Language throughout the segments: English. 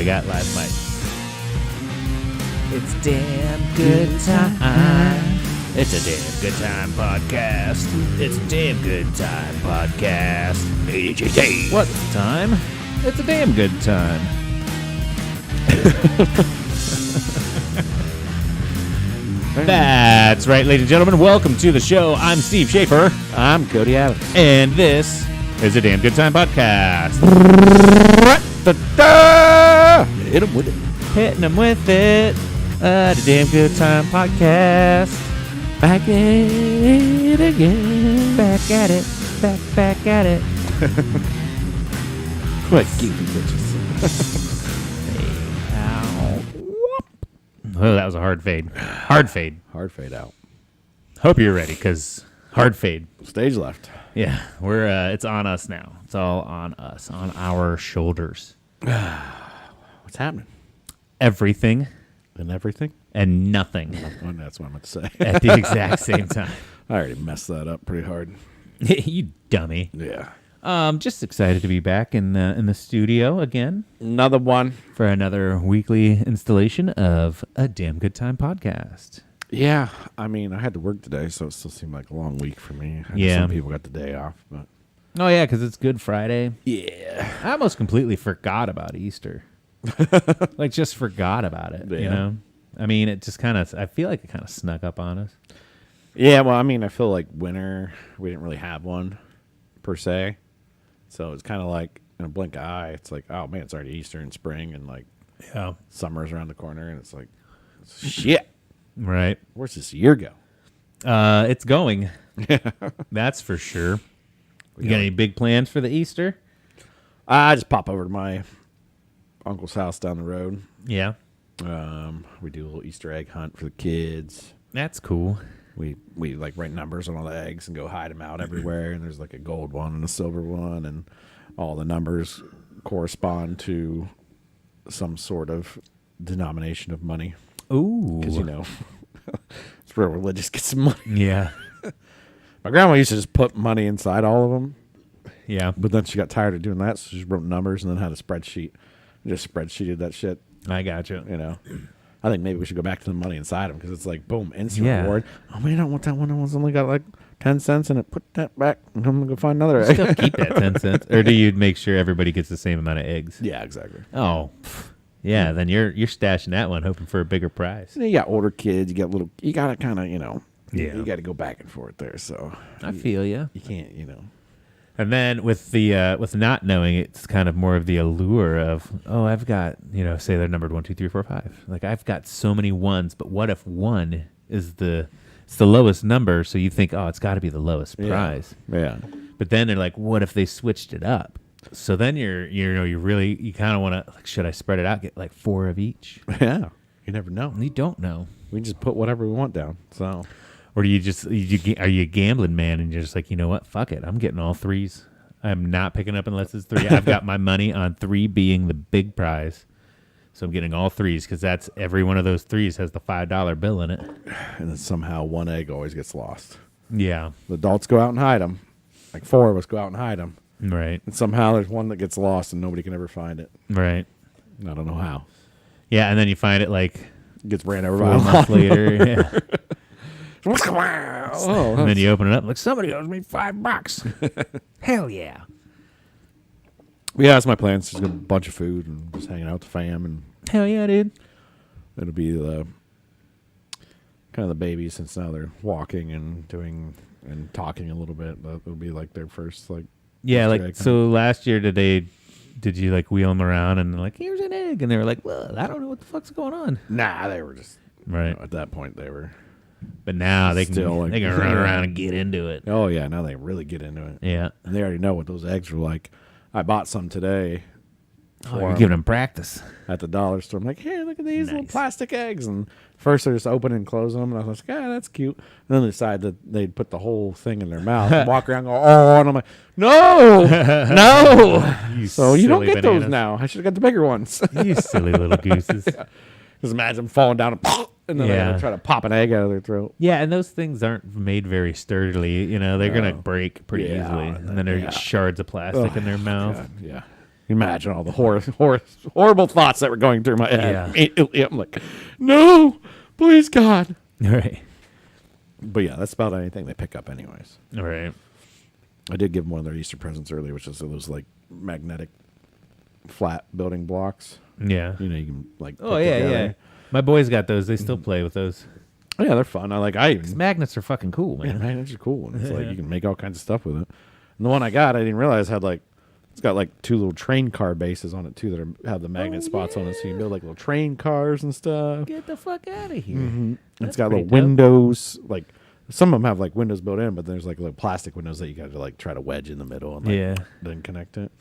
we got last night. It's damn good time. It's a damn good time podcast. It's a damn good time podcast. What's the time? It's a damn good time. That's right, ladies and gentlemen. Welcome to the show. I'm Steve Schaefer. I'm Cody Adams. And this is a damn good time podcast. Hit him with it. Hitting them with it. The damn good time podcast. Back at it again. Back at it. Back at it. What geeky bitches. Oh, that was a hard fade. Hard fade. Hard fade out. Hope you're ready, because hard fade. Stage left. Yeah, we're it's on us now. It's all on us, on our shoulders. What's happening? Everything And everything? and nothing That's what I meant to say. at the exact same time. I already messed that up pretty hard. You dummy. Yeah. Just excited to be back in the studio again Another one. for another weekly installation of a Damn Good Time podcast. Yeah. I mean, I had to work today, so it still seemed like a long week for me. Yeah. Some people got the day off, but. Oh yeah, because it's Good Friday. Yeah. I almost completely forgot about Easter. Like, just forgot about it. You Yeah. know, I mean, it just kind of. I feel like it kind of snuck up on us. Yeah, well, I mean, I feel like winter, we didn't really have one, per se. So it's kind of like, in a blink of eye, it's like, oh, man, it's already Easter and spring, and, like, Yeah. summer's around the corner, and it's like, shit, Right. where's this year go? It's going. That's for sure. You got any big plans for the Easter? I just pop over to my uncle's house down the road. Yeah. We do a little Easter egg hunt for the kids. That's cool. We like write numbers on all the eggs and go hide them out everywhere. And there's like a gold one and a silver one, and all the numbers correspond to some sort of denomination of money. Ooh. Because, you know, it's real religious. Get some money. Yeah. My grandma used to just put money inside all of them, Yeah. but then she got tired of doing that, so she wrote numbers and then had a spreadsheet. Just spreadsheeted that shit, I gotcha. you know. I think maybe we should go back to the money inside them, because it's like, boom, instant Yeah. reward. Oh, man, I don't want that one. That one's only got like 10 cents in it. Put that back, and I'm going to go find another egg. Still keep that 10 cents. Or do you make sure everybody gets the same amount of eggs? Yeah, exactly. Oh. Yeah, then you're stashing that one, hoping for a bigger prize. And you got older kids. You got little. You got to kind of, you know. Yeah. You got to go back and forth there. So I feel you. you can't, you know. And then with the with not knowing, it's kind of more of the allure of, oh, I've got, you know, say they're numbered 1, 2, 3, 4, 5. Like, I've got so many ones, but what if one is it's the lowest number? So you think, oh, it's got to be the lowest prize. Yeah. But then they're like, what if they switched it up? So then you kind of want to, like, should I spread it out, get like 4 of each? Yeah. You never know. You don't know. We just put whatever we want down. So. Or do you just, are you a gambling man and you're just like, you know what, fuck it, I'm getting all 3s. I'm not picking up unless it's 3. I've got my money on 3 being the big prize. So I'm getting all 3s, because that's every one of those 3s has the $5 bill in it. And then somehow one egg always gets lost. Yeah. The adults go out and hide them. Like 4 of us go out and hide them. Right. And somehow there's one that gets lost and nobody can ever find it. Right. I don't know how. Yeah, and then you find it like It gets ran over 4 by a months later. Yeah. Oh, And then you open it up, like, somebody owes me $5. Hell yeah. yeah, that's my plan. Just get a bunch of food and just hanging out with the fam, and Hell yeah, dude. it'll be the kind of the babies, since now they're walking and doing and talking a little bit. It'll be like their first like. Yeah, Easter like, egg so last year did you like wheel them around and they're like, here's an egg, and they were like, well, I don't know what the fuck's going on. Nah, they were just Right. at that point they were. But now they can Still, like, they can run around and get into it. Oh yeah, now they really get into it. Yeah. And they already know what those eggs are like. I bought some today. Oh, you're giving them practice. At the dollar store. I'm like, hey, look at these little Nice. plastic eggs. And first they just open and close them. And I was like, yeah, that's cute. And then they decided that they'd put the whole thing in their mouth and walk around and go, oh, and I'm like, no, no. So you don't silly get those bananas. now. I should have got the bigger ones. You silly little gooses. Just imagine falling down and then Yeah. they try to pop an egg out of their throat. Yeah, and those things aren't made very sturdily. You know, they're going to No. break pretty Yeah, easily. And then there's yeah. shards of plastic in their mouth. God, yeah. Imagine all the horrible thoughts that were going through my head. Yeah. Immediately, I'm like, no, please, God. All right. But yeah, that's about anything they pick up anyways. All right. I did give them one of their Easter presents earlier, which is those like magnetic flat building blocks. Yeah. You know, you can like Oh, put yeah, together. yeah. My boys got those. They still play with those. Oh, yeah, they're fun. Magnets are fucking cool, Yeah, man. magnets are cool. And it's like you can make all kinds of stuff with it. And the one I got, I didn't realize had like it's got like 2 little train car bases on it too that have the magnet spots on it, so you can build like little train cars and stuff. Get the fuck out of here. Mm-hmm. That's It's got pretty little dope. windows. Like some of them have like windows built in, but there's like little plastic windows that you got to like try to wedge in the middle and like, Yeah. then connect it.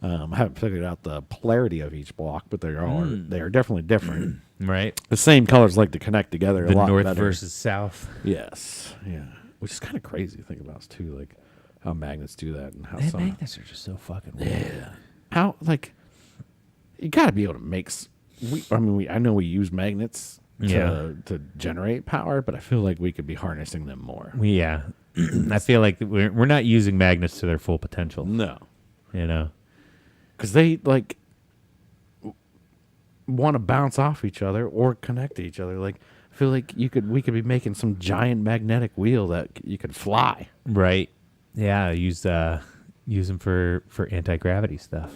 I haven't figured out the polarity of each block, but they are definitely different. Right. The same colors like to connect together The a lot north better. versus south. Yes, yeah, which is kind of crazy to think about too, like how magnets do that and how Man, some magnets are just so fucking weird. how like you got to be able to make. I know we use magnets to generate power, but I feel like we could be harnessing them more. Yeah. I feel like we're not using magnets to their full potential. No, You know? because they like want to bounce off each other or connect to each other. Like I feel like we could be making some giant magnetic wheel that you could fly. Right. Yeah. Use them for anti-gravity stuff.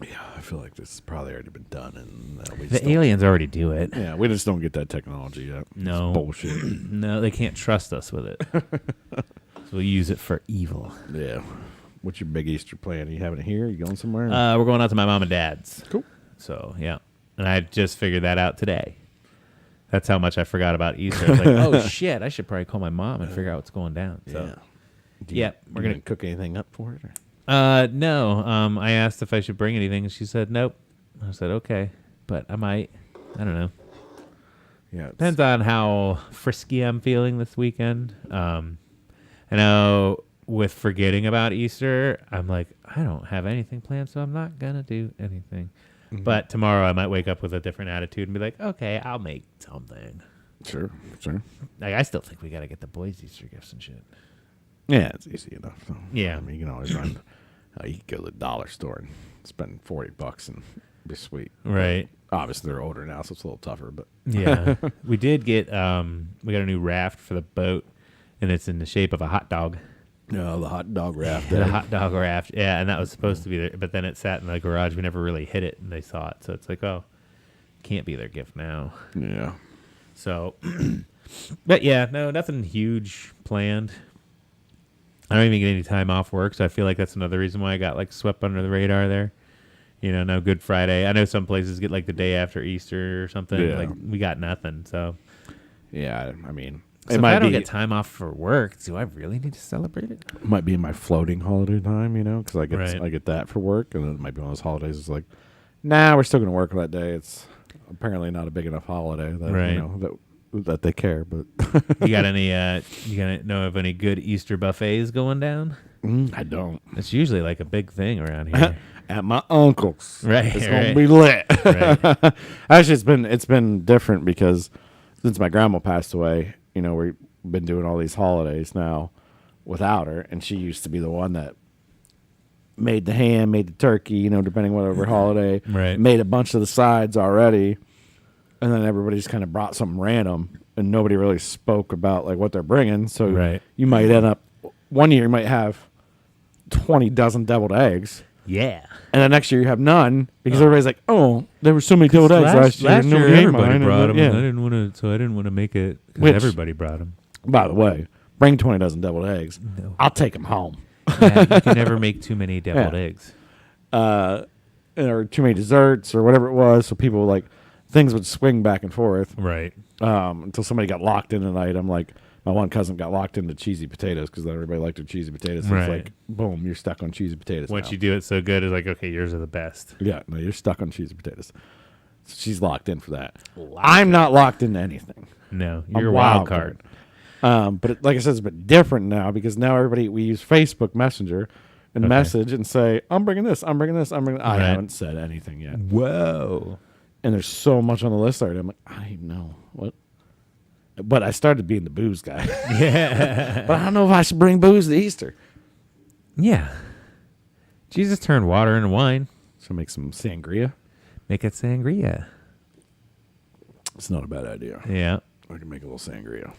Yeah, I feel like this has probably already been done, and we The aliens already do it. yeah, we just don't get that technology yet. No. It's bullshit. No, they can't trust us with it. So we'll use it for evil. Yeah. What's your big Easter plan? Are you having it here? Are you going somewhere? We're going out to my mom and dad's. Cool. So, yeah. And I just figured that out today. That's how much I forgot about Easter. I was like, oh, shit, I should probably call my mom and figure out what's going down. So, yeah, we're gonna going to cook anything up for it? Or? no. I asked if I should bring anything, and she said, nope. I said, okay, but I might. I don't know. Yeah. Depends on how frisky I'm feeling this weekend. I know with forgetting about Easter, I'm like, I don't have anything planned, so I'm not going to do anything. Mm-hmm. But tomorrow I might wake up with a different attitude and be like, okay, I'll make something. Sure. Like, I still think we got to get the boys Easter gifts and shit. Yeah, it's easy enough. So, Yeah. I mean, you can always run. You can go to the dollar store and spend $40 and be sweet. Right. Obviously, they're older now, so it's a little tougher. But Yeah. We did get, we got a new raft for the boat, and it's in the shape of a hot dog. no, the hot dog raft. The hot dog raft. Yeah, and that was supposed to be there, but then it sat in the garage. We never really hit it, and they saw it. So it's like, oh, can't be their gift now. Yeah. So, but yeah, no, nothing huge planned. I don't even get any time off work, so I feel like that's another reason why I got like swept under the radar there. You know, no Good Friday. I know some places get like the day after Easter or something. Yeah. Like we got nothing. So, Yeah, I mean, so it if might I don't be get time off for work, do I really need to celebrate it? might be in my floating holiday time, you know, because Right. I get that for work, and then it might be one of those holidays. It's like, nah, we're still going to work that day. It's apparently not a big enough holiday that Right. you know that they care. But You got any? You got know of any good Easter buffets going down? I don't. It's usually like a big thing around here. At my uncle's, Right, it's right. gonna be lit. Right. Actually, it's been different because since my grandma passed away, you know, we've been doing all these holidays now without her, and she used to be the one that made the ham, made the turkey, you know, depending whatever holiday, Right. made a bunch of the sides already, and then everybody just kind of brought something random, and nobody really spoke about like what they're bringing. So Right. you might end up one year you might have 20 dozen deviled eggs. Yeah. And then next year you have none because everybody's like, "Oh, there were so many deviled eggs last year. Last year nobody ate everybody mine." brought them. Yeah. I didn't want to make it because Which- everybody brought them. By the way, bring 20 dozen deviled eggs. No. I'll take them home. Yeah, you can never make too many deviled Yeah. eggs. Or too many desserts or whatever it was. So people like things would swing back and forth Right. until somebody got locked in an item. Like my one cousin got locked into cheesy potatoes because everybody liked their cheesy potatoes. So Right. it's like, boom, you're stuck on cheesy potatoes. Once now. you do it so good, it's like, okay, yours are the best. Yeah, no, you're stuck on cheesy potatoes. So she's locked in for that. I'm not locked into anything. No, I'm you're a wild card. But like I said, it's a bit different now because now we use Facebook Messenger and Okay. message and say, I'm bringing this, I'm bringing this, I'm bringing. I Right. haven't said anything yet, Whoa. and there's so much on the list already. I'm like, I don't even know what. But I started being the booze guy. Yeah. But I don't know if I should bring booze to Easter. Yeah. Jesus turned water into wine. So make some sangria. Make it sangria. It's not a bad idea. Yeah. I can make a little sangria. And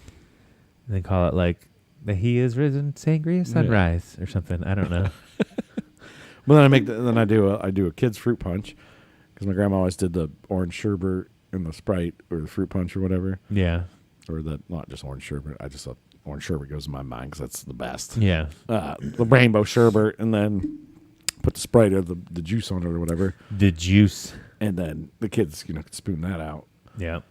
then call it like the He Is Risen Sangria Sunrise or something. I don't know. Well, then I do a kid's fruit punch because my grandma always did the orange sherbet and the Sprite or the fruit punch or whatever. Yeah. Or not just orange sherbet. I just thought orange sherbet goes in my mind because that's the best. Yeah. The rainbow sherbet, and then put the Sprite or the juice on it or whatever. The juice. And then the kids, could spoon that out. Yeah.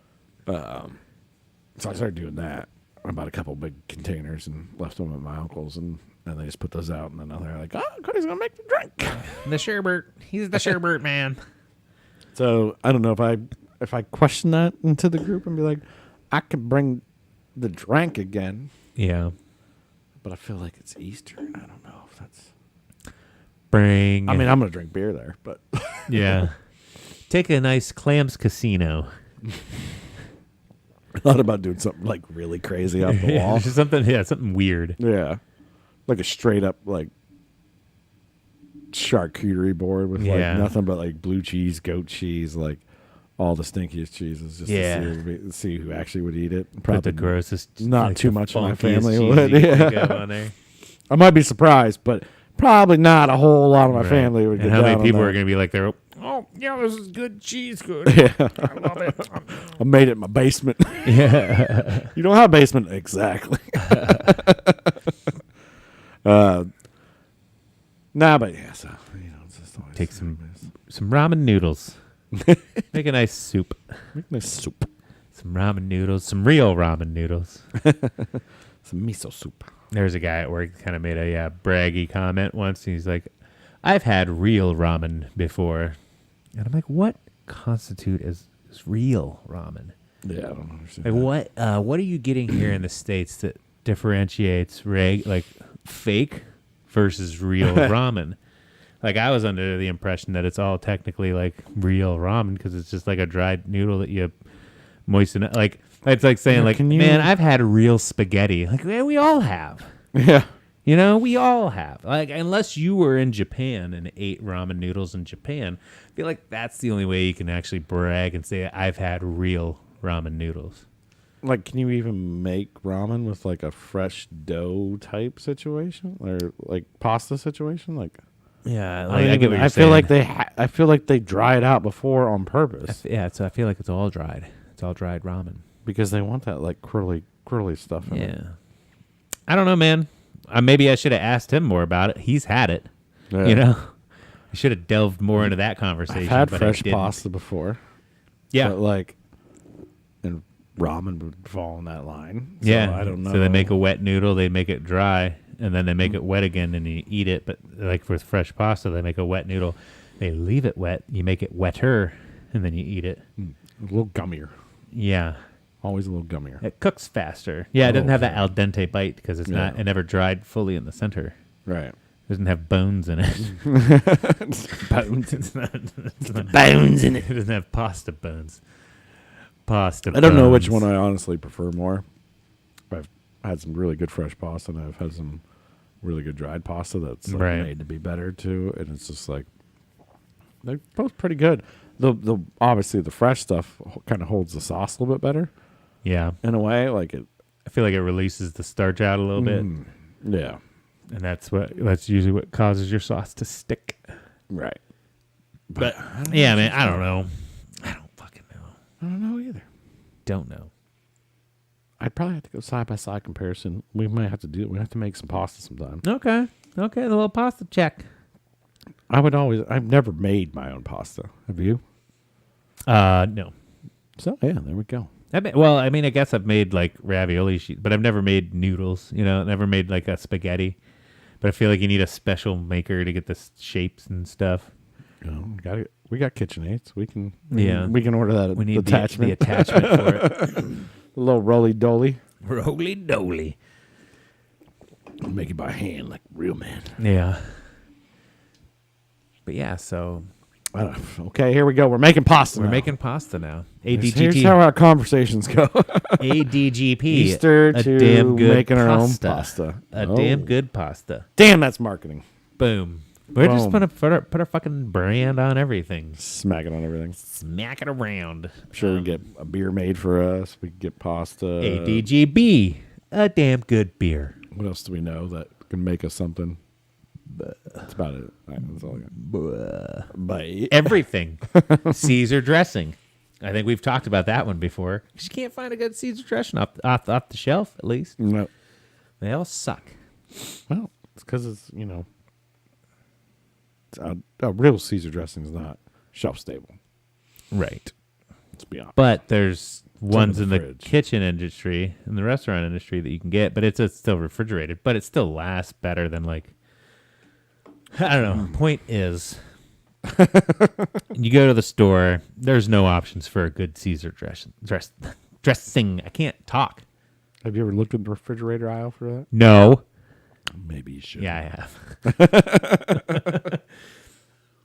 So I started doing that. I bought a couple big containers and left them at my uncle's, and they just put those out. And then they're like, "Oh, Cody's gonna make the drink." The sherbet. He's the sherbet man. So I don't know if I question that into the group and be like, I could bring the drink again. Yeah. But I feel like it's Easter. I don't know if that's. Bring. I mean, I'm gonna drink beer there, but yeah. Take a nice Clams Casino. I thought about doing something like really crazy off the wall. something weird. Yeah, like a straight up like charcuterie board with like nothing but like blue cheese, goat cheese, like all the stinkiest cheeses, just to see who actually would eat it. Probably the grossest. Not like too the much of my funkiest family cheese would. you Yeah. could go on there. I might be surprised, but probably not a whole lot of my family would. And get how down many people on are going to be like, "Oh, yeah, this is good cheese, good. Yeah. I love it." I made it in my basement. Yeah. You don't have a basement, exactly. But yeah, so it's just always Take some ramen noodles. Make a nice soup. Make nice soup. Some ramen noodles, some real ramen noodles. Some miso soup. There's a guy at work kind of made a braggy comment once. He's like, "I've had real ramen before," and I'm like, "What constitute as real ramen? Yeah, I don't understand. Like, what are you getting here in the States that differentiates fake versus real ramen?" Like, I was under the impression that it's all technically like real ramen because it's just like a dried noodle that you moisten. Like, it's like saying, man, I've had real spaghetti. Like, yeah, we all have. Yeah. We all have. Like, unless you were in Japan and ate ramen noodles in Japan, I feel like that's the only way you can actually brag and say, I've had real ramen noodles. Like, can you even make ramen with like a fresh dough type situation or like pasta situation? Like, yeah, I get what you're saying. I feel like they dry it out before on purpose. So I feel like it's all dried. It's all dried ramen because they want that like curly stuff in it. Yeah, I don't know, man. Maybe I should have asked him more about it. He's had it. Yeah. I should have delved more into that conversation. I've had fresh pasta before. Yeah, but and ramen would fall in that line. So yeah, I don't know. So they make a wet noodle, they make it dry, and then they make it wet again, and you eat it. But like with fresh pasta, they make a wet noodle, they leave it wet, you make it wetter, and then you eat it. A little gummier. Yeah. Always a little gummier. It cooks faster. Yeah, it doesn't have that al dente bite because it never dried fully in the center. Right. It doesn't have bones in it. Bones. It's not bones in it. It doesn't have pasta bones. I don't know which one I honestly prefer more. I've had some really good fresh pasta, and I've had some really good dried pasta that's made to be better too. And it's just like they're both pretty good. The obviously the fresh stuff kind of holds the sauce a little bit better. Yeah, in a way, like it. I feel like it releases the starch out a little bit. Yeah, and that's usually what causes your sauce to stick. Right. But yeah, man, I don't know. I don't fucking know. I don't know either. Don't know. I'd probably have to go side by side comparison. We might have to do it. We have to make some pasta sometime. Okay, the little pasta check. I've never made my own pasta. Have you? No. So yeah, there we go. I guess I've made like ravioli sheets, but I've never made noodles. Never made like a spaghetti. But I feel like you need a special maker to get the shapes and stuff. We got KitchenAids. We can order that. We need attachment. The attachment for it. A little roly doly. Roly doly. Make it by hand like real man. Yeah. But yeah, so. Okay, here we go. We're making pasta. We're making pasta now. ADGP. Here's how our conversations go. ADGP. Easter to damn good making pasta. our own pasta. Damn good pasta. Damn, that's marketing. Boom. We're just Boom. gonna put our fucking brand on everything. Smack it on everything. Smack it around. I'm sure we can get a beer made for us. We can get pasta. ADGB, a damn good beer. What else do we know that can make us something? That's about it. All right, that's all I got. Bye. Everything. Caesar dressing. I think we've talked about that one before. You can't find a good Caesar dressing off the shelf, at least. No. They all suck. Well, it's because it's, a real Caesar dressing is not shelf stable. Right. Let's be honest. But there's ones in in the the fridge. kitchen industry, in the restaurant industry that you can get, but it's still refrigerated. But it still lasts better than like, I don't know. Point is, you go to the store, there's no options for a good Caesar dressing. I can't talk. Have you ever looked in the refrigerator aisle for that? No. Maybe you should. Yeah, I have.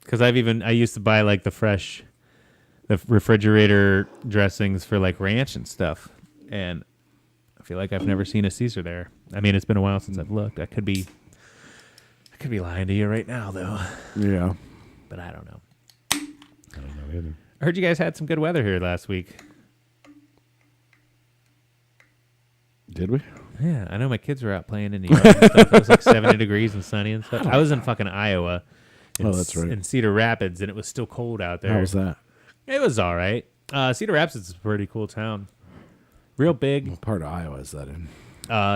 Because I used to buy like the refrigerator dressings for like ranch and stuff, and I feel like I've never seen a Caesar there. I mean, it's been a while since I've looked. I could be lying to you right now, though. Yeah. But I don't know. I don't know either. I heard you guys had some good weather here last week. Did we? Yeah, I know my kids were out playing in the yard and stuff. It was like 70 degrees and sunny and stuff. I was in fucking Iowa. That's right. In Cedar Rapids, and it was still cold out there. How was that? It was all right. Cedar Rapids is a pretty cool town. Real big. What part of Iowa is that in?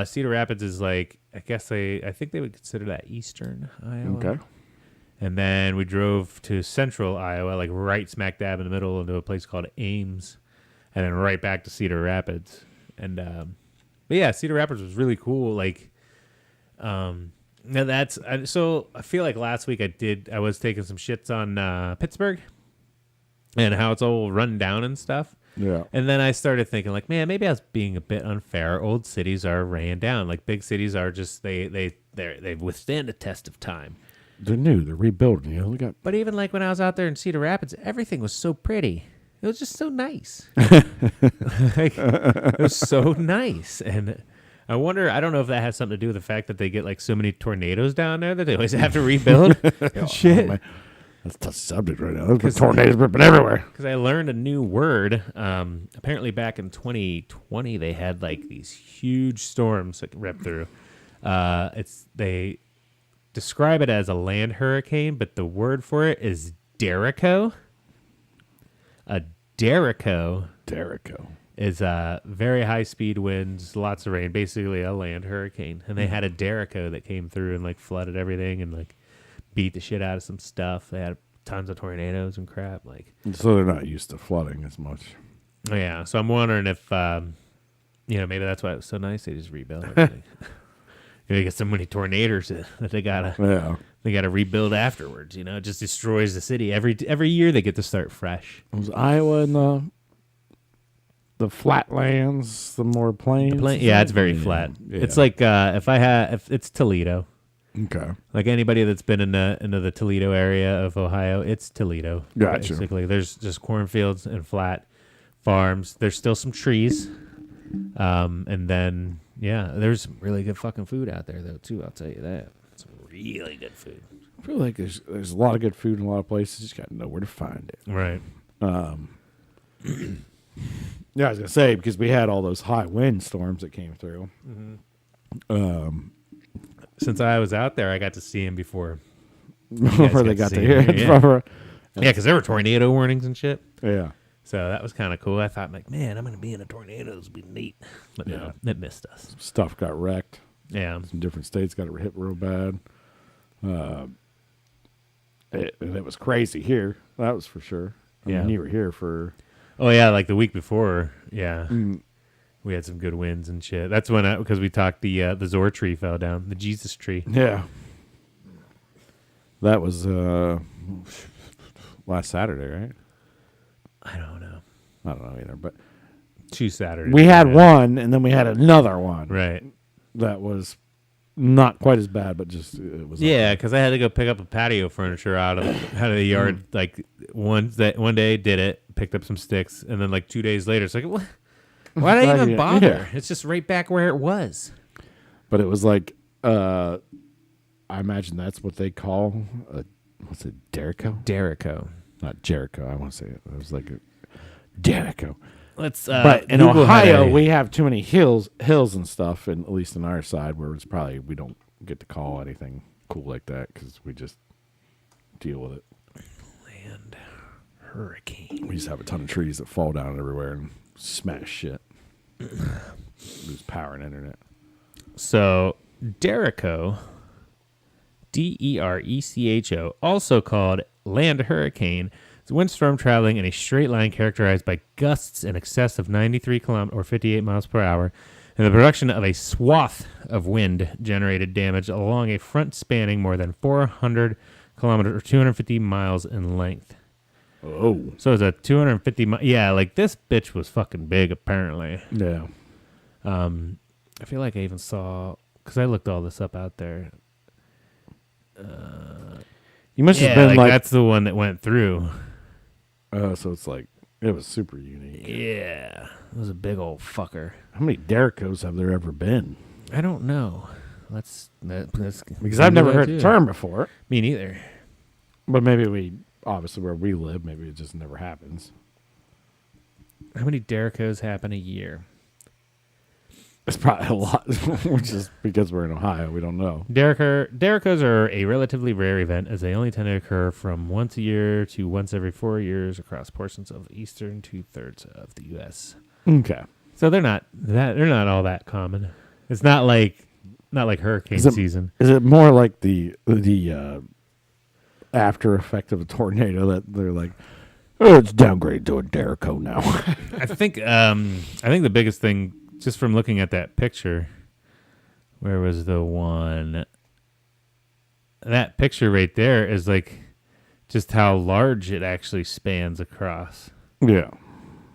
Cedar Rapids is like, I think they would consider that eastern Iowa. Okay. And then we drove to central Iowa, like right smack dab in the middle, into a place called Ames, and then right back to Cedar Rapids. And but yeah, Cedar Rapids was really cool. Like, now so I feel like last week I was taking some shits on Pittsburgh and how it's all run down and stuff. Yeah. And then I started thinking, like, man, maybe I was being a bit unfair. Old cities are ran down. Like, big cities are just they withstand a test of time. They're new. They're rebuilding. We got. But even like when I was out there in Cedar Rapids, everything was so pretty. It was just so nice. Like, it was so nice. And I don't know if that has something to do with the fact that they get like so many tornadoes down there that they always have to rebuild. Shit. Man. That's a tough subject right now. There's tornadoes ripping everywhere. Because I learned a new word. Apparently back in 2020, they had like these huge storms that ripped through. They describe it as a land hurricane, but the word for it is Derico. A Derico is very high speed winds, lots of rain, basically a land hurricane. And they had a Derico that came through and like flooded everything and like beat the shit out of some stuff. They had tons of tornadoes and crap. Like, So they're not used to flooding as much. yeah. So I'm wondering if maybe that's why it was so nice. They just rebuilt everything. They get so many tornadoes that they gotta rebuild afterwards. It just destroys the city every year. They get to start fresh. Was Iowa in the flatlands, the more plains? Yeah, it's very flat. Yeah. It's like if it's Toledo. Okay. Like anybody that's been into the Toledo area of Ohio, it's Toledo. Gotcha. Basically, there's just cornfields and flat farms. There's still some trees, and then there's some really good fucking food out there though too. I'll tell you that. Some really good food. I feel like there's a lot of good food in a lot of places. You just got to know where to find it. Right. Yeah, I was gonna say because we had all those high wind storms that came through. Mm-hmm. Since I was out there, I got to see him before. Before they got to hear it. Yeah, because there were tornado warnings and shit. Yeah. So that was kind of cool. I thought, like, man, I'm going to be in a tornado. This would be neat. But no, it missed us. Stuff got wrecked. Yeah. Some different states got hit real bad. It was crazy here. That was for sure. I mean, you were here for... Oh, yeah, like the week before. Yeah. We had some good winds and shit. That's when, because we talked, the Zor tree fell down. The Jesus tree. Yeah. That was last Saturday, right? I don't know. I don't know either, but 2 Saturdays. we had one, and then we had another one. Right. That was not quite as bad, but just it was. Yeah, because I had to go pick up a patio furniture out of the yard. Like one day, did it, picked up some sticks, and then like 2 days later, it's like, what? Why did I even bother? Yeah. It's just right back where it was. But it was like I imagine that's what they call what's it, Jericho? Derico. Not Jericho. I want to say it. It was like a Jericho. Let's. But in Google Ohio, had a- we have too many hills and stuff, and at least on our side, where it's probably we don't get to call anything cool like that because we just deal with it. land hurricane. We just have a ton of trees that fall down everywhere and smash shit. Lose power and internet. So Derico, Derecho, also called land hurricane, is a windstorm traveling in a straight line characterized by gusts in excess of 93 km or 58 miles per hour, and the production of a swath of wind generated damage along a front spanning more than 400 kilometers or 250 miles in length. Oh. So it's a 250 yeah, like this bitch was fucking big apparently. Yeah. I feel like I even saw, because I looked all this up out there. You must have Yeah, been like that's the one that went through. so it's like, it was super unique. Yeah, it was a big old fucker. How many Derricos have there ever been? I don't know. Let's Because I've never heard the term before. Me neither. But maybe obviously where we live, maybe it just never happens. How many Derricos happen a year? It's probably a lot, which is because we're in Ohio, we don't know. Derricos are a relatively rare event, as they only tend to occur from once a year to once every 4 years across portions of the eastern 2/3 of the U.S. Okay. So they're not all that common. It's not like hurricane season. Is it more like the after effect of a tornado that they're like, oh, it's downgraded to a Derrico now? I think the biggest thing, just from looking at that picture, where was the one? That picture right there is like just how large it actually spans across. Yeah.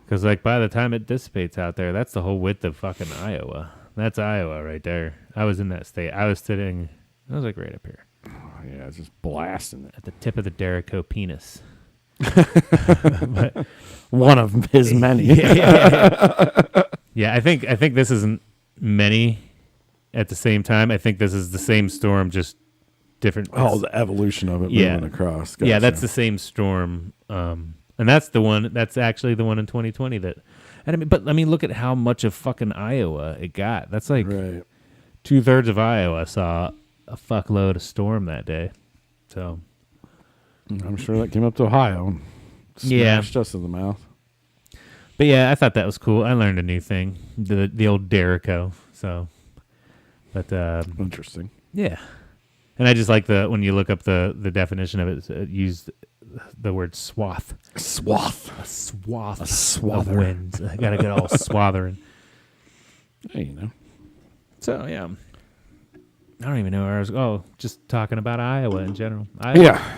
Because like by the time it dissipates out there, that's the whole width of fucking Iowa. That's Iowa right there. I was in that state. I was like right up here. Oh, yeah, it's just blasting it. At the tip of the Derico penis. One of his many. Yeah, I think this isn't many at the same time. I think this is the same storm, just different. Oh, the evolution of it moving across. Gotcha. Yeah, that's the same storm. And that's the one. That's actually the one in 2020 that. And I mean, look at how much of fucking Iowa it got. That's like right. 2/3 of Iowa saw a fuckload of storm that day. So I'm sure that came up to Ohio and smashed us in the mouth. But yeah, I thought that was cool. I learned a new thing, the old Derico. So, but interesting. Yeah, and I just like when you look up the definition of it, it used the word swath. Swath. A swath. A swather. Of winds. I gotta get all swathering. Hey, you know. So yeah, I don't even know where I was. Oh, just talking about Iowa in general. Iowa. Yeah.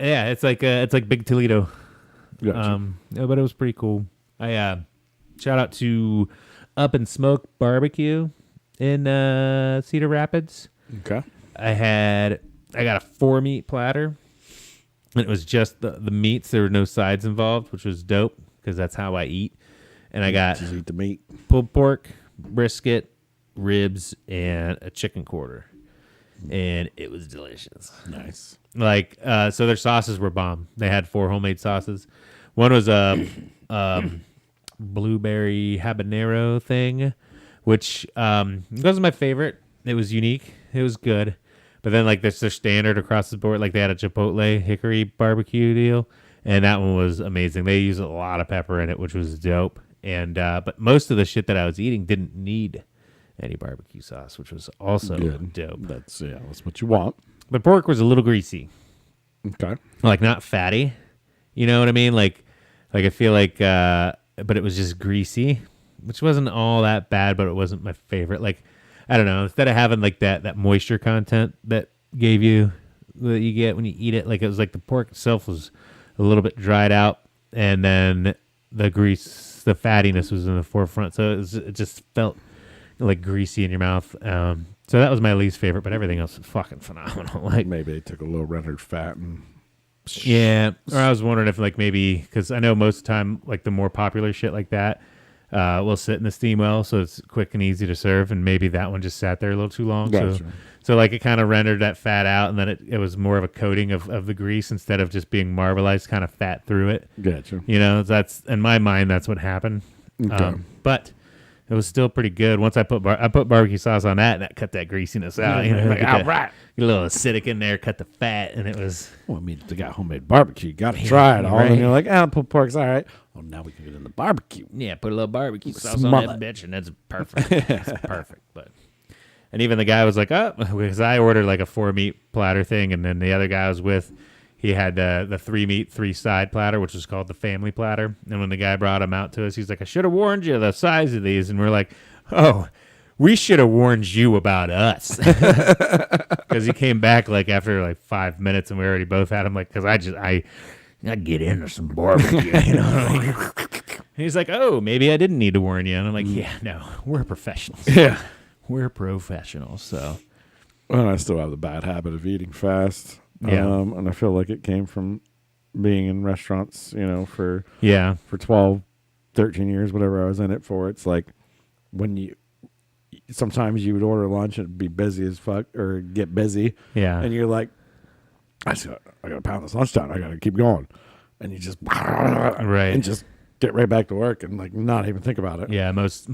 Yeah, it's like Big Toledo. Gotcha. Yeah, but it was pretty cool. I shout out to Up and Smoke Barbecue in Cedar Rapids. Okay. I got a 4-meat platter, and it was just the meats. There were no sides involved, which was dope because that's how I eat. And I got just eat the meat, pulled pork, brisket, ribs, and a chicken quarter, and it was delicious. Nice. Like, so their sauces were bomb. They had 4 homemade sauces. One was a blueberry habanero thing, which wasn't my favorite. It was unique. It was good. But then, like, there's their standard across the board. Like, they had a Chipotle hickory barbecue deal, and that one was amazing. They used a lot of pepper in it, which was dope. And but most of the shit that I was eating didn't need any barbecue sauce, which was also dope. That's what you want. The pork was a little greasy. Okay. Like, not fatty. You know what I mean? Like I feel like, but it was just greasy, which wasn't all that bad, but it wasn't my favorite. Like, I don't know. Instead of having like that moisture content that you get when you eat it, like it was like the pork itself was a little bit dried out, and then the grease, the fattiness was in the forefront. So it just felt like greasy in your mouth. So that was my least favorite, but everything else was fucking phenomenal. Like, maybe they took a little rendered fat and. Yeah, or I was wondering if like maybe because I know most of the time like the more popular shit like that, will sit in the steam well, so it's quick and easy to serve. And maybe that one just sat there a little too long. Gotcha. So like it kind of rendered that fat out, and then it was more of a coating of the grease instead of just being marbleized kind of fat through it. Gotcha. You know, that's in my mind, that's what happened. Okay. But it was still pretty good. Once I put barbecue sauce on that, and that cut that greasiness out. You know, Like, all right. Get a little acidic in there, cut the fat, and it was. Well, I mean, if they got homemade barbecue, you got to try it all. right. And you're like, pulled pork's all right. Oh, now we can get in the barbecue. Yeah, put a little barbecue sauce Smell on that bitch, and that's perfect. It's perfect. But and even the guy was like, oh, because I ordered like a 4-meat platter thing, and then the other guy I was with, he had the 3-meat, 3-side platter, which was called the family platter. And when the guy brought him out to us, he's like, I should have warned you the size of these. And we're like, oh, we should have warned you about us. Because he came back like after like 5 minutes, and we already both had him like, because I get into some barbecue, you know. And he's like, oh, maybe I didn't need to warn you. And I'm like, yeah, no, we're professionals. Yeah. We're professionals, so. And I still have the bad habit of eating fast. Yeah. And I feel like it came from being in restaurants, you know, for Yeah. 12, 13 years, whatever I was in it for. It's like when sometimes you would order lunch and be busy as fuck or get busy. Yeah. And you're like, I got to pound this lunch down. I got to keep going. And you just, Right. and just get right back to work and like not even think about it. Yeah, most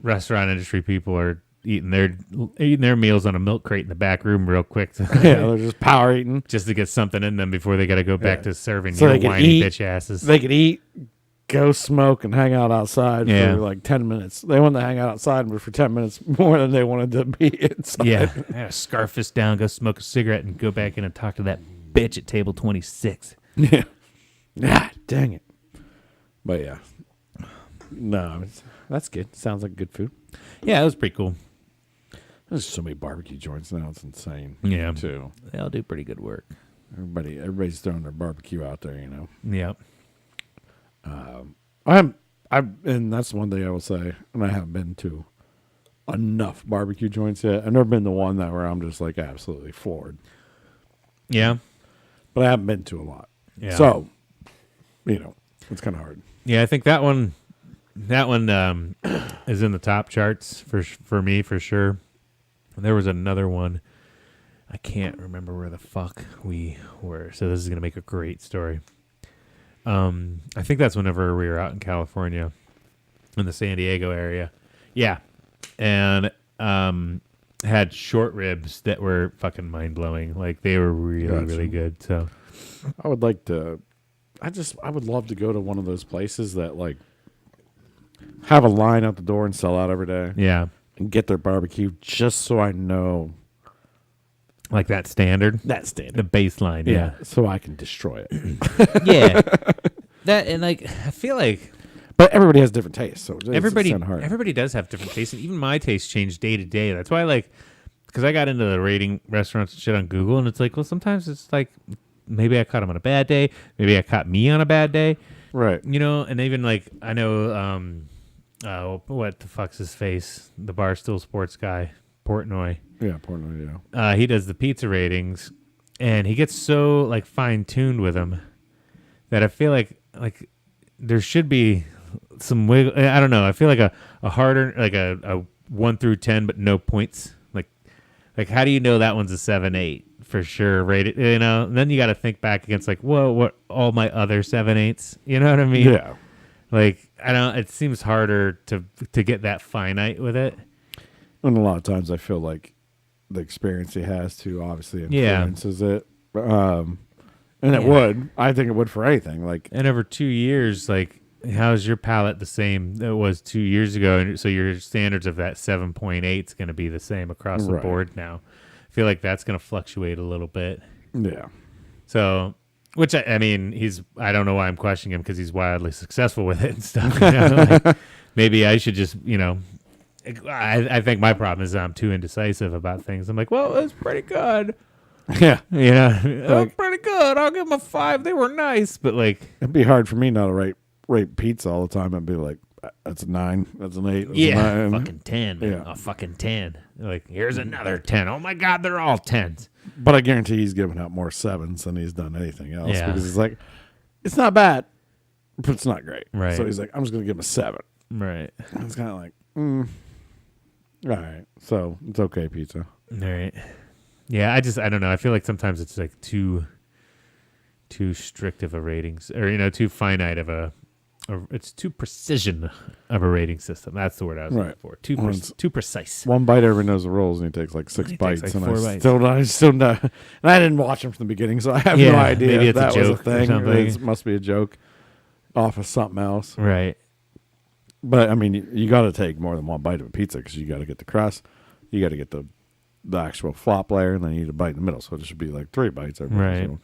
restaurant industry people are eating their meals on a milk crate in the back room real quick Yeah, they're just power eating. just to get something in them before they got to go back to serving So your they can whiny eat, bitch asses. They could eat, go smoke, and hang out outside Yeah. for like 10 minutes. They wanted to hang out outside for 10 minutes more than they wanted to be inside. yeah, scarf this down, go smoke a cigarette, and go back in and talk to that bitch at table 26. Yeah. Ah, dang it. But yeah. No, that's good. Sounds like good food. Yeah, it was pretty cool. There's so many barbecue joints now. It's insane. Yeah, Too. they all do pretty good work. Everybody's throwing their barbecue out there, you know. Yeah, And that's one thing I will say, and I haven't been to enough barbecue joints yet. I've never been to one where I'm just like absolutely floored. yeah, But I haven't been to a lot. yeah. So, you know, it's kind of hard. Yeah, I think that one is in the top charts for me for sure. There was another one. I can't remember where the fuck we were. So this is gonna make a great story. I think that's whenever we were out in California, in the San Diego area. Yeah, and had short ribs that were fucking mind blowing. Like they were really really good. So I would like to. I would love to go to one of those places that like have a line out the door and sell out every day yeah, and get their barbecue just so I know like that standard, that the standard. baseline. Yeah. So I can destroy it. Yeah. That and like I feel like But everybody has different tastes, so it's everybody kinda hard. does have different tastes, and even my tastes change day to day. That's why because I got into the rating restaurants and shit on Google, and it's like, well, sometimes it's like maybe I caught them on a bad day, maybe I caught me on a bad day, Right. you know. And even like I know what the fuck's his face, the Barstool Sports guy, Portnoy. Yeah, Portnoy, yeah. He does the pizza ratings, and he gets so like fine tuned with them that I feel like there should be some wiggle. I don't know. I feel like a harder, like a 1 through 10, but no points. Like how do you know that one's a 7-8 for sure rated? You know, and then you got to think back against like, whoa, what all my other 7-8s? You know what I mean? Yeah. Like I don't. It seems harder to get that finite with it. And a lot of times I feel like the experience he has too obviously Yeah. influences it. And it would. I think it would for anything. Like, And over 2 years, like, how's your palate the same that it was 2 years ago? And so your standards of that 7.8 is going to be the same across the Right. board now. I feel like that's going to fluctuate a little bit. yeah. So, which I mean, I don't know why I'm questioning him because he's wildly successful with it and stuff. You know? Like, maybe I should just, you know, I think my problem is I'm too indecisive about things. I'm like, well, it's pretty good. Yeah. You know, it's pretty good. I'll give them a 5. They were nice. But like, It'd be hard for me not to rate pizza all the time and be like, that's a 9, that's an 8, that's a 9. fucking 10. Man. Yeah. A fucking 10. Like, here's another 10. Oh my God, they're all 10s. But I guarantee he's given out more 7s than he's done anything else Yeah. because he's like, it's not bad, but it's not great. Right. So he's like, I'm just going to give him a 7. Right. It's kind of like, all right. So it's okay, pizza. All right. Yeah, I don't know. I feel like sometimes it's like too strict of a ratings, or too finite of it's too precision of a rating system. That's the word I was looking for. Too precise. One bite, everyone knows the rules, and he takes like 6 He bites, takes like and 4 I bites. still not. And I didn't watch him from the beginning, so I have no Yeah, idea maybe if it's a that was a joke or thing. something. It must be a joke off of something else. Right. But I mean, you got to take more than one bite of a pizza because you got to get the crust, you got to get the actual flop layer, and then you eat a bite in the middle. So it should be like 3 bites every Right. So.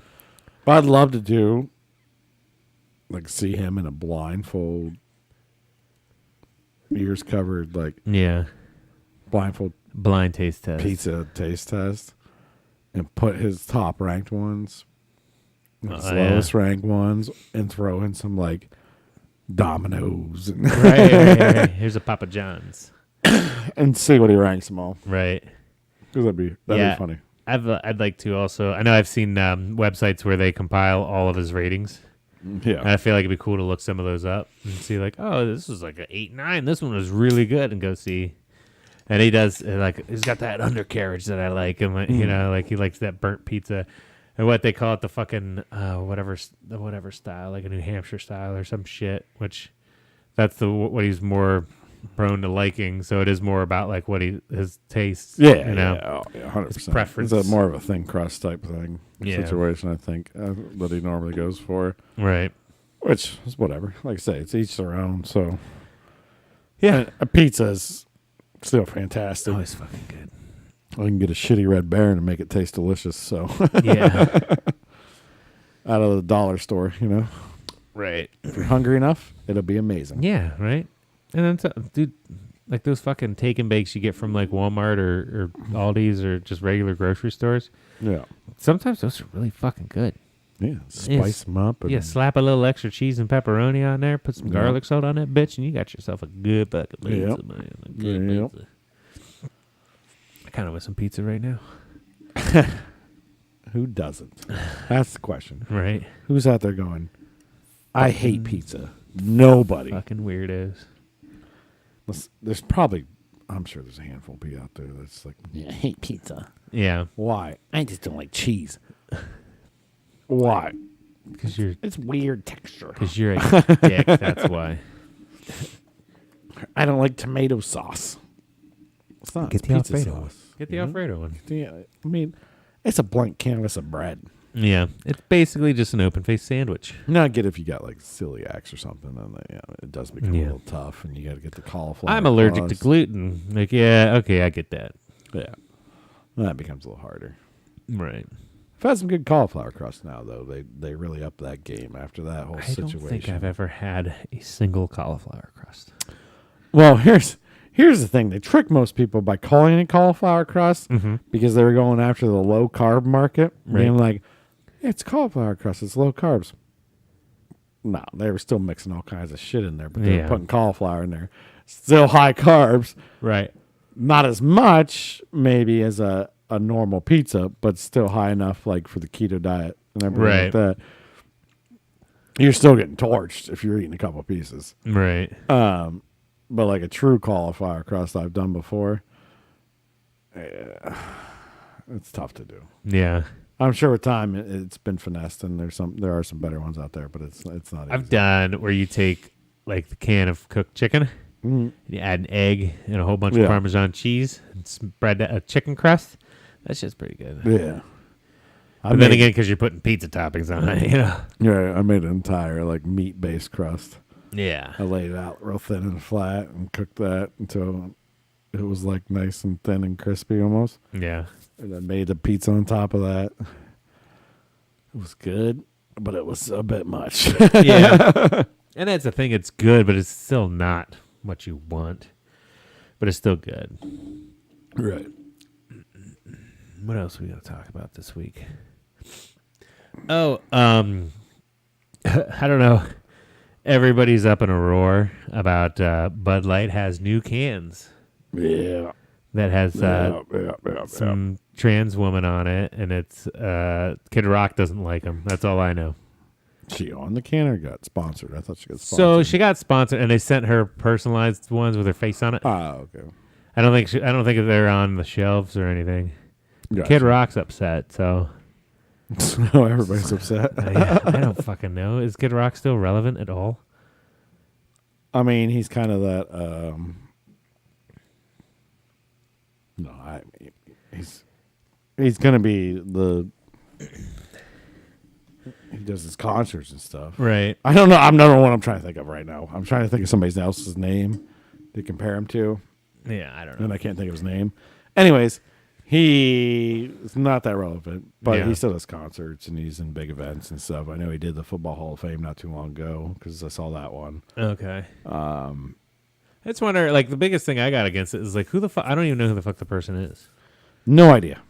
But I'd love to do, like, see him in a blindfold, ears covered, like Yeah. blindfold Blind taste test. pizza taste test, and put his top ranked ones, his yeah. lowest ranked ones, and throw in some like Dominoes and, Right. Here's a Papa John's. and see what he ranks them all. Right. Because that'd be funny. I'd like to also. I know I've seen websites where they compile all of his ratings. Yeah. And I feel like it'd be cool to look some of those up and see, like, oh, this was like an 8-9. This one was really good, and go see. And he does, like, he's got that undercarriage that I like, and like, like he likes that burnt pizza, and what they call it, the fucking whatever style, like a New Hampshire style or some shit. Which that's what he's more prone to liking. So it is more about like what his tastes. Yeah, you know? yeah, 100%. His preference. It's more of a thin crust type thing Yeah. situation, I think, that he normally goes for. Right. Which is whatever. Like I say, it's each their own. So Yeah. and a pizza is still fantastic. Always fucking good. I can get a shitty Red Baron and make it taste delicious. So Yeah. out of the dollar store, Right. if you're hungry enough, it'll be amazing. Yeah. Right. And then, dude, like those fucking take and bakes you get from like Walmart or Aldi's or just regular grocery stores. Yeah, Sometimes those are really fucking good. yeah. Spice them up. And, Yeah, slap a little extra cheese and pepperoni on there, put some Yeah. garlic salt on that bitch, and you got yourself a good fucking pizza, Yep. man. A good Yep. pizza. I kind of want some pizza right now. Who doesn't? That's the question. Right? Who's out there going, I hate pizza? Nobody. Fucking weirdos. There's probably, I'm sure there's a handful of people out there that's like, yeah, I hate pizza. Yeah, Why? I just don't like cheese. Why? because you're It's weird texture. a dick. That's why. I don't like tomato sauce. It's not. Get It's the pizza Alfredo sauce. Get the Alfredo one. Yeah, I mean, it's a blank canvas of bread. Yeah, it's basically just an open-faced sandwich. Now, I get if you got like celiacs or something, then it does become a Yeah. little tough, and you got to get the cauliflower. I'm allergic to crust. gluten. Like, yeah, okay, I get that. Yeah, that becomes a little harder. Right. I've had some good cauliflower crust now, though. They really upped that game after that whole I situation. don't think I've ever had a single cauliflower crust. Well, here's the thing: they trick most people by calling it cauliflower crust because they were going after the low carb market, being like, "It's cauliflower crust; it's low carbs." No, they were still mixing all kinds of shit in there, but they were putting cauliflower in there. Still high carbs, Right. not as much maybe as a normal pizza, but still high enough like for the keto diet and everything like Right. that. You're still getting torched if you're eating a couple pieces. Right. But like a true cauliflower crust I've done before, it's tough to do. Yeah. I'm sure with time it's been finessed, and there are some better ones out there, but it's not. I've easy. done where you take like the can of cooked chicken, and you add an egg and a whole bunch of Parmesan cheese, and spread a chicken crust. That's just pretty good. Yeah. But then again, because you're putting pizza toppings on it, Yeah, I made an entire like meat-based crust. Yeah. I laid it out real thin and flat and cooked that until it was like nice and thin and crispy almost. Yeah. And then made the pizza on top of that. It was good, but it was a bit much. Yeah. And that's the thing. It's good, but it's still not what you want. But it's still good. Right. What else are we going to talk about this week? Oh, I don't know. Everybody's up in a roar about Bud Light has new cans Yeah. that has Yeah. some trans woman on it, and it's Kid Rock doesn't like them. That's all I know. She on the can or got sponsored? I thought she got sponsored. So she got sponsored, and they sent her personalized ones with her face on it. Oh, okay. I don't think they're on the shelves or anything. Gotcha. Kid Rock's upset, so No, everybody's upset. I don't fucking know. Is Kid Rock still relevant at all? I mean, he's kind of that. He's gonna be the. He does his concerts and stuff. Right. I don't know. I'm not what I'm trying to think of right now. I'm trying to think of somebody else's name to compare him to, Yeah, I don't know. and I can't think of his name. Anyways, he is not that relevant, but Yeah. he still does concerts and he's in big events and stuff. I know he did the Football Hall of Fame not too long ago because I saw that one. Okay. I just wonder, like, the biggest thing I got against it is, like, who the fuck? I don't even know who the fuck the person is. No idea.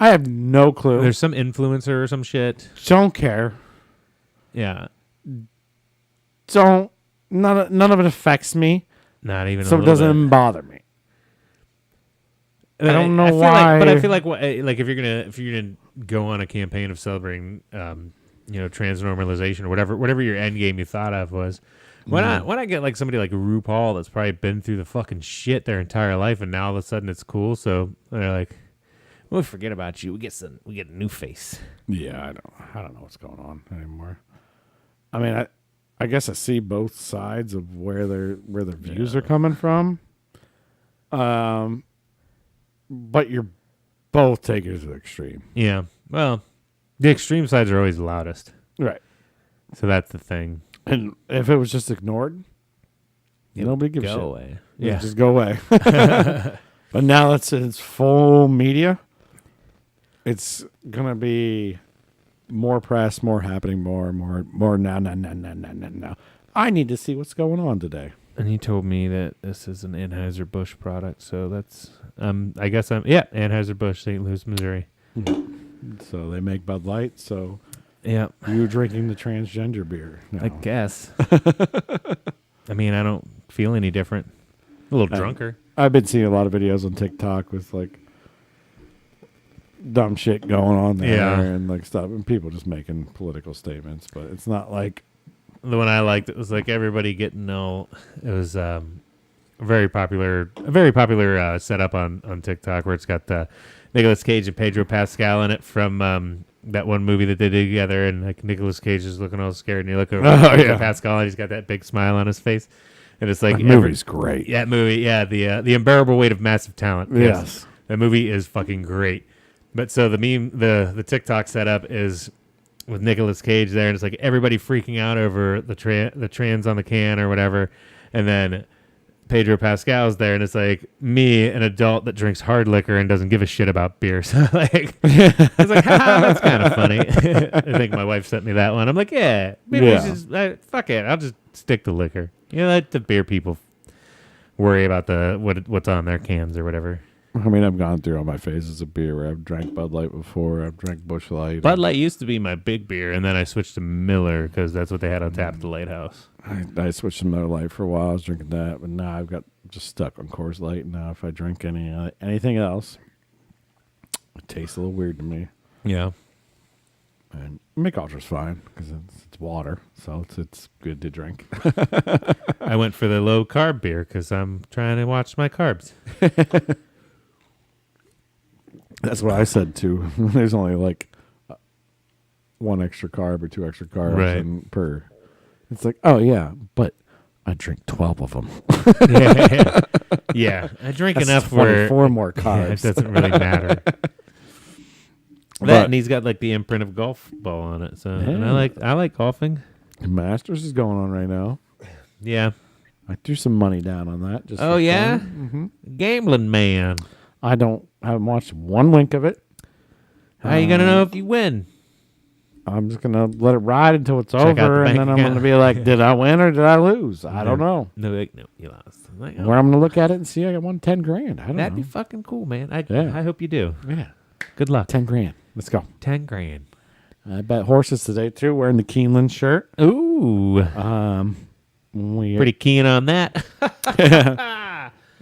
I have no clue. There's some influencer or some shit. Don't care. Yeah. Don't. None of it affects me, Not even so a it little doesn't bit. bother me. I don't know feel why. but I feel like if you're gonna go on a campaign of celebrating, trans normalization or whatever your end game you thought of was, why not get like somebody like RuPaul that's probably been through the fucking shit their entire life and now all of a sudden it's cool. So they're like, we'll forget about you. We get a new face. Yeah, I don't know what's going on anymore. I mean, I guess I see both sides of where their views are coming from. But you're both taking it to the extreme. Yeah. Well, the extreme sides are always the loudest. Right. So that's the thing. And if it was just ignored, nobody gives a shit. Go away. Yeah, just go away. But now it's full media. It's gonna be more press, more happening, more now. I need to see what's going on today. And he told me that this is an Anheuser-Busch product, so that's Anheuser-Busch, St. Louis, Missouri. So they make Bud Light. So Yeah, you're drinking the transgender beer now. I guess. I mean, I don't feel any different. A little drunker. I've been seeing a lot of videos on TikTok with like dumb shit going on there and like stuff, and people just making political statements. But it's not like The one I liked, it was like everybody getting all. It was a very popular setup on TikTok where it's got Nicolas Cage and Pedro Pascal in it from that one movie that they did together, and like Nicolas Cage is looking all scared, and you look over at Pedro Pascal, and he's got that big smile on his face, and it's like that movie's great. Yeah, the unbearable weight of massive talent. Yes. That movie is fucking great. But so the meme, the TikTok setup is with Nicolas Cage there, and it's like everybody freaking out over the trans on the can or whatever, and then Pedro Pascal's there, and it's like me, an adult that drinks hard liquor and doesn't give a shit about beer. So like, I was like, that's kind of funny. I think my wife sent me that one. I'm like, maybe we should fuck it. I'll just stick to liquor. Let the beer people worry about what's on their cans or whatever. I mean, I've gone through all my phases of beer where I've drank Bud Light before. I've drank Busch Light. Bud Light used to be my big beer, and then I switched to Miller because that's what they had on tap at the Lighthouse. I switched to Miller Lite for a while. I was drinking that, but now I've got just stuck on Coors Light. Now, if I drink anything else, it tastes a little weird to me. Yeah. And Mick Ultra's fine because it's water, so it's good to drink. I went for the low carb beer because I'm trying to watch my carbs. That's what I said too. There's only like one extra carb or two extra carbs per. It's like, oh yeah, but I drink 12 of them. Yeah, I drink That's enough where 24 more carbs. it doesn't really matter. That and he's got like the imprint of golf ball on it. So and I like golfing. Masters is going on right now. Yeah. I threw some money down on that. Just oh for yeah, fun. Gambling man. I haven't watched one wink of it. How are you gonna know if you win? I'm just gonna let it ride until it's Check out the over, and bank then I'm account. gonna be like, did I win or did I lose? I don't know. No, you lost. I'm like, Where I'm gonna look at it and see I won 10 grand. I don't that'd know. be fucking cool, man. I hope you do. Yeah, Good luck. 10 grand. Let's go. 10 grand. I bet horses today too. Wearing the Keeneland shirt. Ooh, pretty keen on that.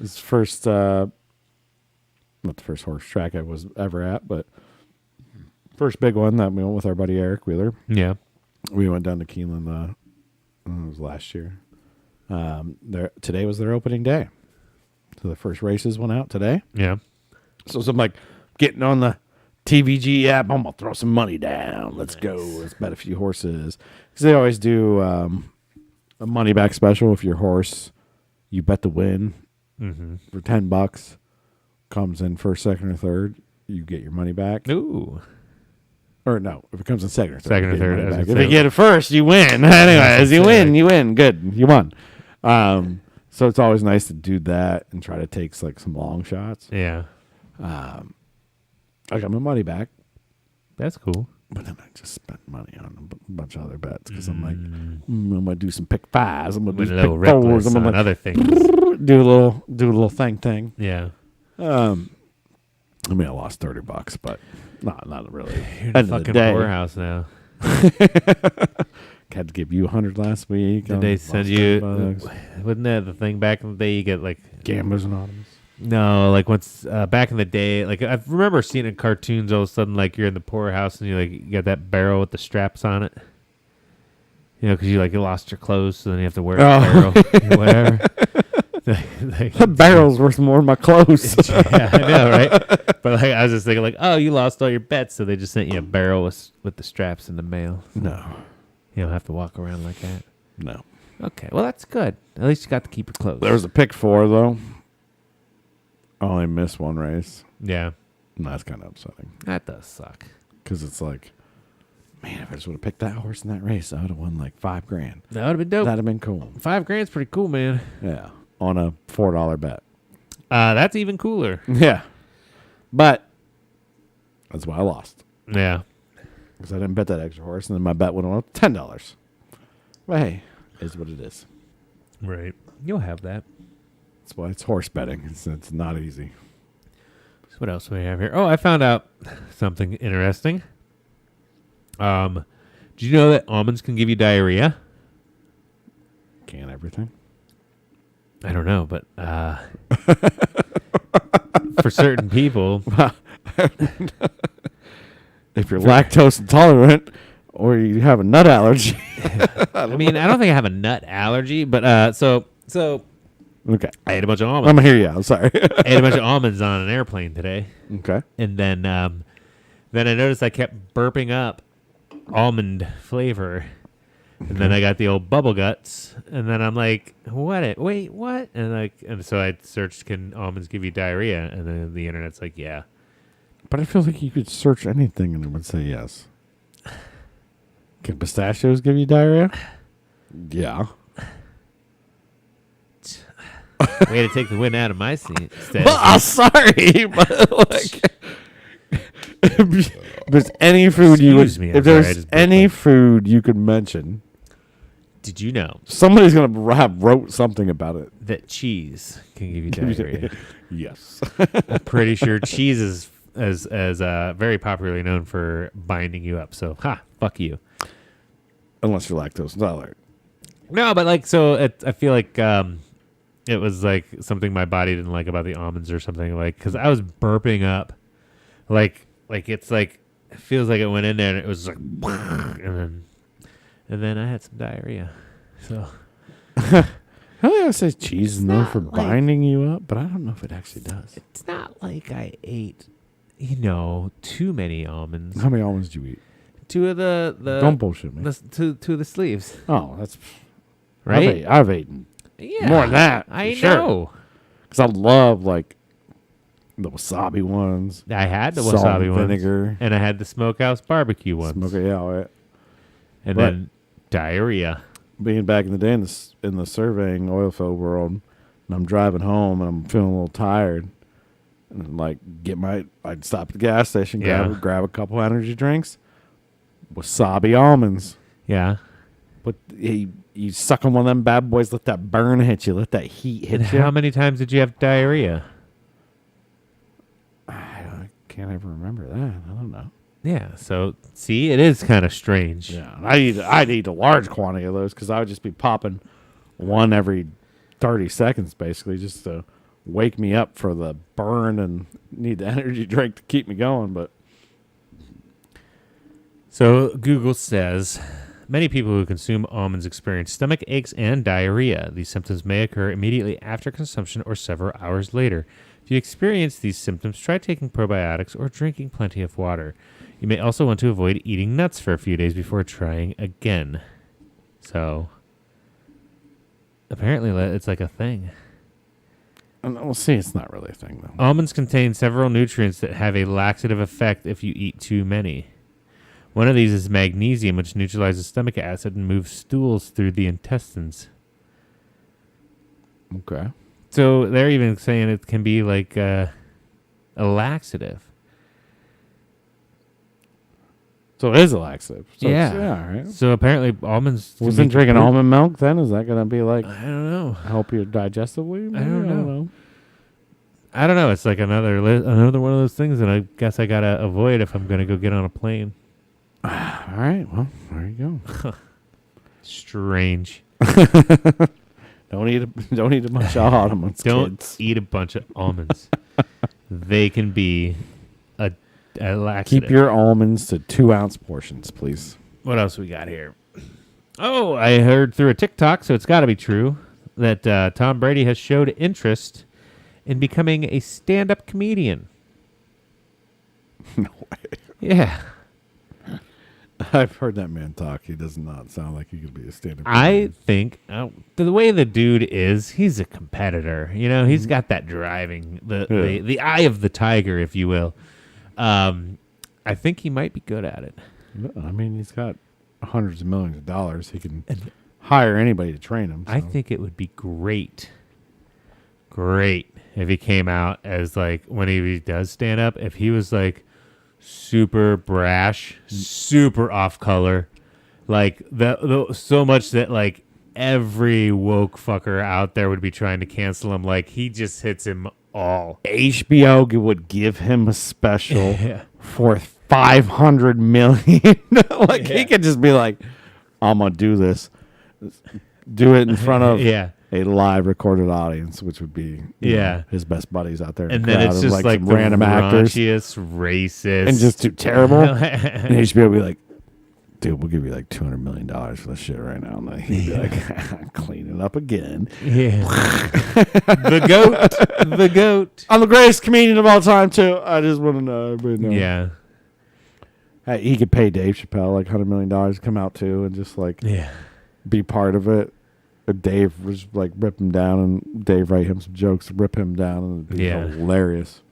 It's first, not the first horse track I was ever at, but first big one that we went with our buddy Eric Wheeler. Yeah. We went down to Keeneland. It was last year. Today was their opening day, so the first races went out today. Yeah. So I'm like getting on the TVG app. I'm gonna throw some money down. Let's go. Let's bet a few horses because they always do a money back special. If your horse you bet to win for $10 comes in first, second, or third, you get your money back. Ooh. Or no, if it comes in second or third, Second you or get your third, money as back. it If you says. get it first, you win. Anyways, you win. Good, you won. So it's always nice to do that and try to take like some long shots. Yeah. I got my money back, That's cool. but then I just spent money on a bunch of other bets because I'm like, I'm gonna do some pick fives. I'm gonna do With some a little pick fours. reckless I'm on gonna other things. do a little thing. Yeah. I mean, I lost $30, but not really. You're in End a of the fucking day, poorhouse now. had to give you 100 last week. Did they Lost send you? $30. Wasn't that the thing back in the day? You get like Gamblers Anonymous? no, like once back in the day, like I remember seeing in cartoons. All of a sudden, like you're in the poorhouse and you got that barrel with the straps on it. You know, because you lost your clothes, so then you have to wear a barrel, whatever. The barrel's worth more than my clothes. Yeah, I know, right? But I was just thinking, oh, you lost all your bets, so they just sent you a barrel with the straps in the mail. No. You don't have to walk around like that. No. Okay, well that's good. At least you got to keep your clothes. There was a pick 4, though. I only missed one race. Yeah, And that's kind of upsetting. that does suck. Because it's like, man, if I just would have picked that horse in that race, I would have won like $5,000. That would have been dope. That'd have been cool. $5,000's pretty cool, man. Yeah. On a $4 bet. That's even cooler. Yeah. But that's why I lost. Yeah. Because I didn't bet that extra horse, and then my bet went on $10. But hey, is what it is. Right. You'll have that. That's why it's horse betting. It's not easy. So what else do we have here? Oh, I found out something interesting. Did you know that almonds can give you diarrhea? Can't everything. I don't know, but for certain people, If you're lactose intolerant or you have a nut allergy. I mean, I don't think I have a nut allergy, but so Okay. I ate a bunch of almonds. I'm going to hear you. I'm sorry. I ate a bunch of almonds on an airplane today, Okay. and then I noticed I kept burping up almond flavor, and then I got the old bubble guts, and then I'm like, wait, what? And so I searched, can almonds give you diarrhea? And then the internet's like, yeah. But I feel like you could search anything and it would say yes. Can pistachios give you diarrhea? Yeah. Way to take the wind out of my seat. Well, I'm sorry, but like, if there's any food you would, Excuse me, I'm if sorry, I there's just burped any like- food you could mention, Did you know somebody's gonna have wrote something about it. that cheese can give you diarrhea? Yes. I'm pretty sure cheese is as very popularly known for binding you up. So, fuck you. Unless you're lactose intolerant. No, but I feel like it was like something my body didn't like about the almonds or something, like because I was burping up, like it's like it feels like it went in there and it was like, and then I had some diarrhea. So I think I say cheese is known not for like- binding you up, but I don't know if it actually does. it's not like I ate, too many almonds. How many almonds do you eat? Two of the Don't bullshit me. two of the sleeves, Oh, that's right? I've eaten Yeah, more than that. I for sure. know. Because I love like the wasabi ones, I had the salt wasabi and ones, vinegar, and I had the smokehouse barbecue ones, smoke it. Yeah, right. and Right. then diarrhea. Being back in the day in the surveying oil field world, and I'm driving home and I'm feeling a little tired, and like I'd stop at the gas station, Yeah. grab a couple energy drinks, wasabi almonds. Yeah. But you suck on one of them bad boys, let that burn hit you, let that heat hit And you. how many times did you have diarrhea? I can't ever remember that. I don't know. Yeah. So see, it is kind of strange. Yeah, and I'd eat a large quantity of those because I would just be popping one every 30 seconds, basically, just to wake me up for the burn and need the energy drink to keep me going. But So Google says Many people who consume almonds experience stomach aches and diarrhea. These symptoms may occur immediately after consumption or several hours later. If you experience these symptoms, try taking probiotics or drinking plenty of water. You may also want to avoid eating nuts for a few days before trying again. So, apparently it's like a thing. We'll see. It's not really a thing, though. Almonds contain several nutrients that have a laxative effect if you eat too many. One of these is magnesium, which neutralizes stomach acid and moves stools through the intestines. Okay. So they're even saying it can be like a laxative. So it is a laxative. So Yeah. All right. So apparently almonds... can Wasn't be drinking good. almond milk then? Is that going to be like I don't know. help you digestively? I don't know. I don't know. It's like another one of those things that I guess I got to avoid if I'm going to go get on a plane. All right. Well, there you go. Strange. Don't eat a bunch of almonds. Don't kids. eat a bunch of almonds. They can be a laxative. Keep your almonds to 2-ounce portions, please. What else we got here? Oh, I heard through a TikTok, so it's got to be true, that Tom Brady has showed interest in becoming a stand-up comedian. No way. Yeah. I've heard that man talk. He does not sound like he could be a stand-up. I think the way the dude is, he's a competitor. You know, he's got that driving, the eye of the tiger, if you will. I think he might be good at it. I mean, he's got hundreds of millions of dollars. He can hire anybody to train him. So. I think it would be great if he came out as like when he does stand up, if he was like super brash, super off color, like the so much that like every woke fucker out there would be trying to cancel him. Like he just hits him all. HBO would give him a special Yeah. for $500 million. Like Yeah. he could just be like, "I'm gonna do this, do it in front of Yeah. a live recorded audience," which would be you Yeah. know, his best buddies out there. In And the then crowd it's of, just like some the random actors raunchiest, racist, and just too terrible. And HBO would be like, "Dude, we'll give you like $200 million for this shit right now." And then he'd be like, "Clean it up again." yeah. the goat. I'm the greatest comedian of all time too. I just want to know. Everybody know. Yeah. Hey, he could pay Dave Chappelle like $100 million to come out too and just like Yeah. be part of it. But Dave was like rip him down and Dave write him some jokes to rip him down and it'd be hilarious.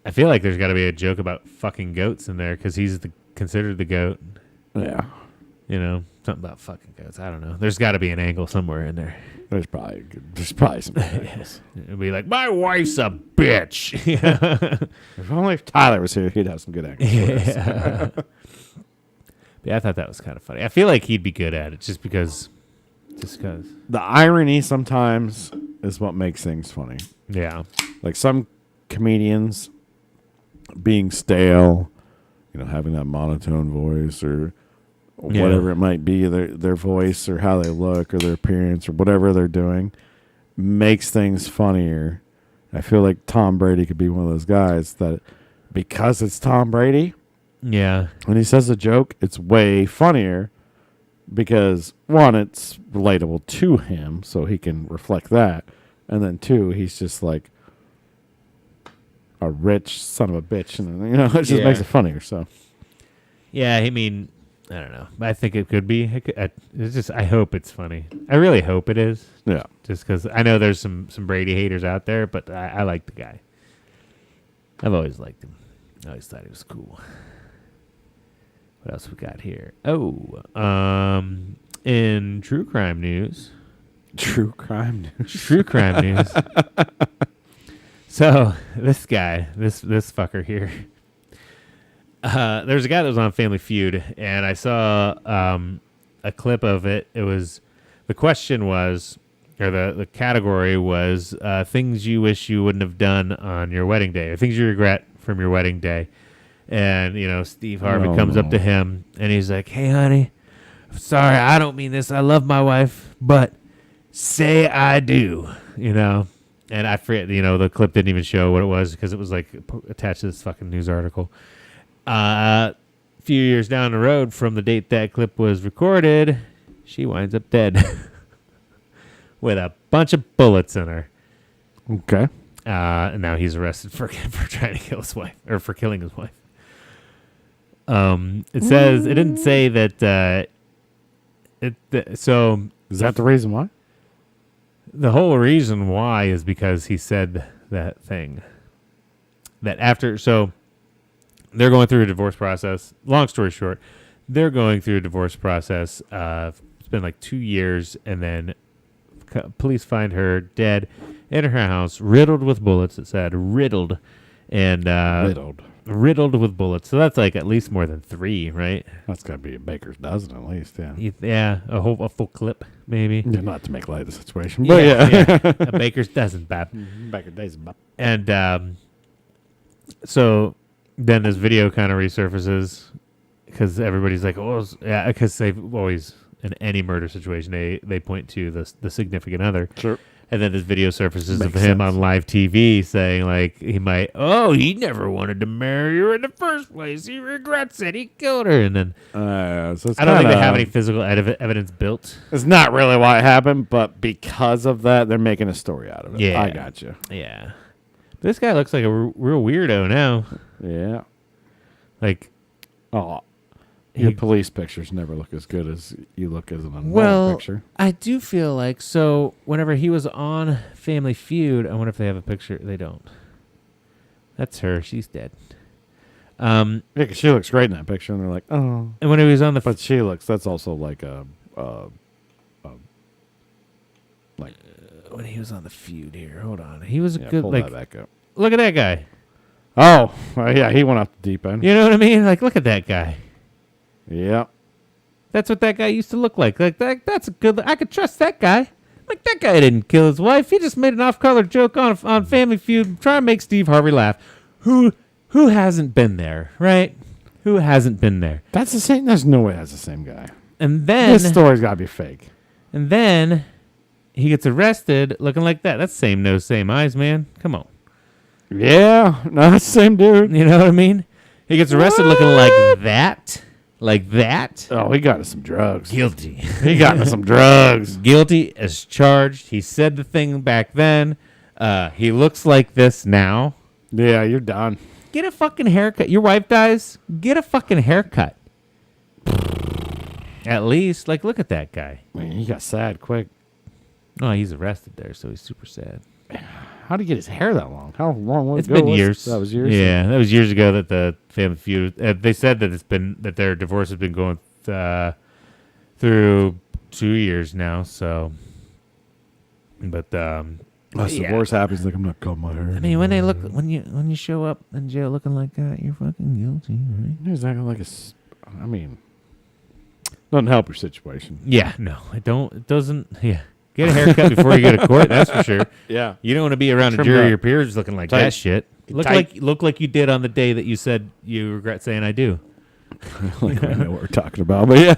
I feel like there's got to be a joke about fucking goats in there because he's considered the goat. Yeah, You know, something about fucking goats. I don't know. There's got to be an angle somewhere in there. there's probably some. Yes. It'd be like, my wife's a bitch. If only if Tyler was here, he'd have some good angles. Yeah. Yeah, I thought that was kind of funny. I feel like he'd be good at it just because. The irony sometimes is what makes things funny. Yeah. Like some comedians being stale, you know, having that monotone voice or whatever it might be, their voice or how they look or their appearance or whatever they're doing makes things funnier. I feel like Tom Brady could be one of those guys that because it's Tom Brady, Yeah. when he says a joke, it's way funnier because one, it's relatable to him, so he can reflect that. And then two, he's just like a rich son of a bitch, and you know, it just makes it funnier. So, Yeah, I mean, I don't know. I think it could be. It's just, I hope it's funny. I really hope it is. yeah, Just because I know there's some Brady haters out there, but I like the guy. I've always liked him. I always thought he was cool. What else we got here? Oh, in true crime news. true crime news. True crime news. So this guy, this fucker here. There's a guy that was on Family Feud, and I saw a clip of it. It was the question was, or the category was things you wish you wouldn't have done on your wedding day, or things you regret from your wedding day. And you know, Steve Harvey comes up to him, and he's like, "Hey, honey, I'm sorry, I don't mean this. I love my wife, but say I do." You know. And I forget, you know, the clip didn't even show what it was because it was like attached to this fucking news article. few years down the road from the date that clip was recorded, she winds up dead with a bunch of bullets in her. Okay. And now he's arrested for trying to kill his wife, or for killing his wife. It says, it didn't say that, so Is that the reason why? the whole reason why is because he said that thing. That after, so they're going through a divorce process. Long story short, they're going through a divorce process. It's been like 2 years, and then police find her dead in her house, riddled with bullets. It said riddled, and riddled with bullets. So that's like at least more than 3, right? That's got to be a baker's dozen at least, yeah. Yeah, a full clip maybe. Yeah, not to make light of the situation, but yeah. yeah. A baker's dozen, Bob. Baker's dozen. And so then this video kind of resurfaces because everybody's like, oh, yeah, because they've always, in any murder situation, they point to the significant other. Sure. And then this video surfaces Makes of him sense. on live TV saying, like, he never wanted to marry her in the first place. He regrets it. He killed her. And then So it's I don't think they kinda- have any physical evidence built. It's not really why it happened, but because of that, they're making a story out of it. Yeah. I got you. Yeah. But this guy looks like a real weirdo now. Yeah. Like, Oh, your He- police pictures never look as good as you look as an adult well, picture. I do feel like, so whenever he was on Family Feud, I wonder if they have a picture. They don't. That's her. She's dead. Yeah, 'cause she looks great in that picture, and they're like, oh. And when he was on the But she looks, that's also like like, when he was on the Feud here, hold on, he was a yeah, good, pull like, that back up. look at that guy. Oh, yeah, he went off the deep end. You know what I mean? Like, look at that guy. Yeah. That's what that guy used to look like. Like that's a good. I could trust that guy. Like, that guy didn't kill his wife. He just made an off-color joke on Family Feud, trying to make Steve Harvey laugh. Who hasn't been there, right? Who hasn't been there? That's the same. There's no way that's the same guy. And then This story's got to be fake. And then he gets arrested looking like that. That's same nose, same eyes, man. Come on. Yeah, no, that's the same dude. You know what I mean? He gets arrested looking like that. Like that. Oh, he got us some drugs. Guilty. He got us some drugs. Guilty as charged. He said the thing back then. He looks like this now. Yeah, you're done. Get a fucking haircut. Your wife dies. Get a fucking haircut. At least, like, look at that guy. Man, he got sad quick. Oh, he's arrested there, so he's super sad. How'd he get his hair that long? How long was It's been years. That was years? Yeah, that was years ago that the Family Feud. They said that their divorce has been going through 2 years now. So, but Once divorce happens, like, I'm not cutting my hair. I mean, when you show up in jail looking like that, you're fucking guilty, right? He's acting like I mean, doesn't help your situation. Yeah, no, it don't. It doesn't. Yeah, get a haircut before you go to court. That's for sure. Yeah. You don't want to be around a Trim jury it of up. your peers looking like Tight. that shit. Tight. Look like you did on the day that you said you regret saying I do. Like, I know what we're talking about, but yeah.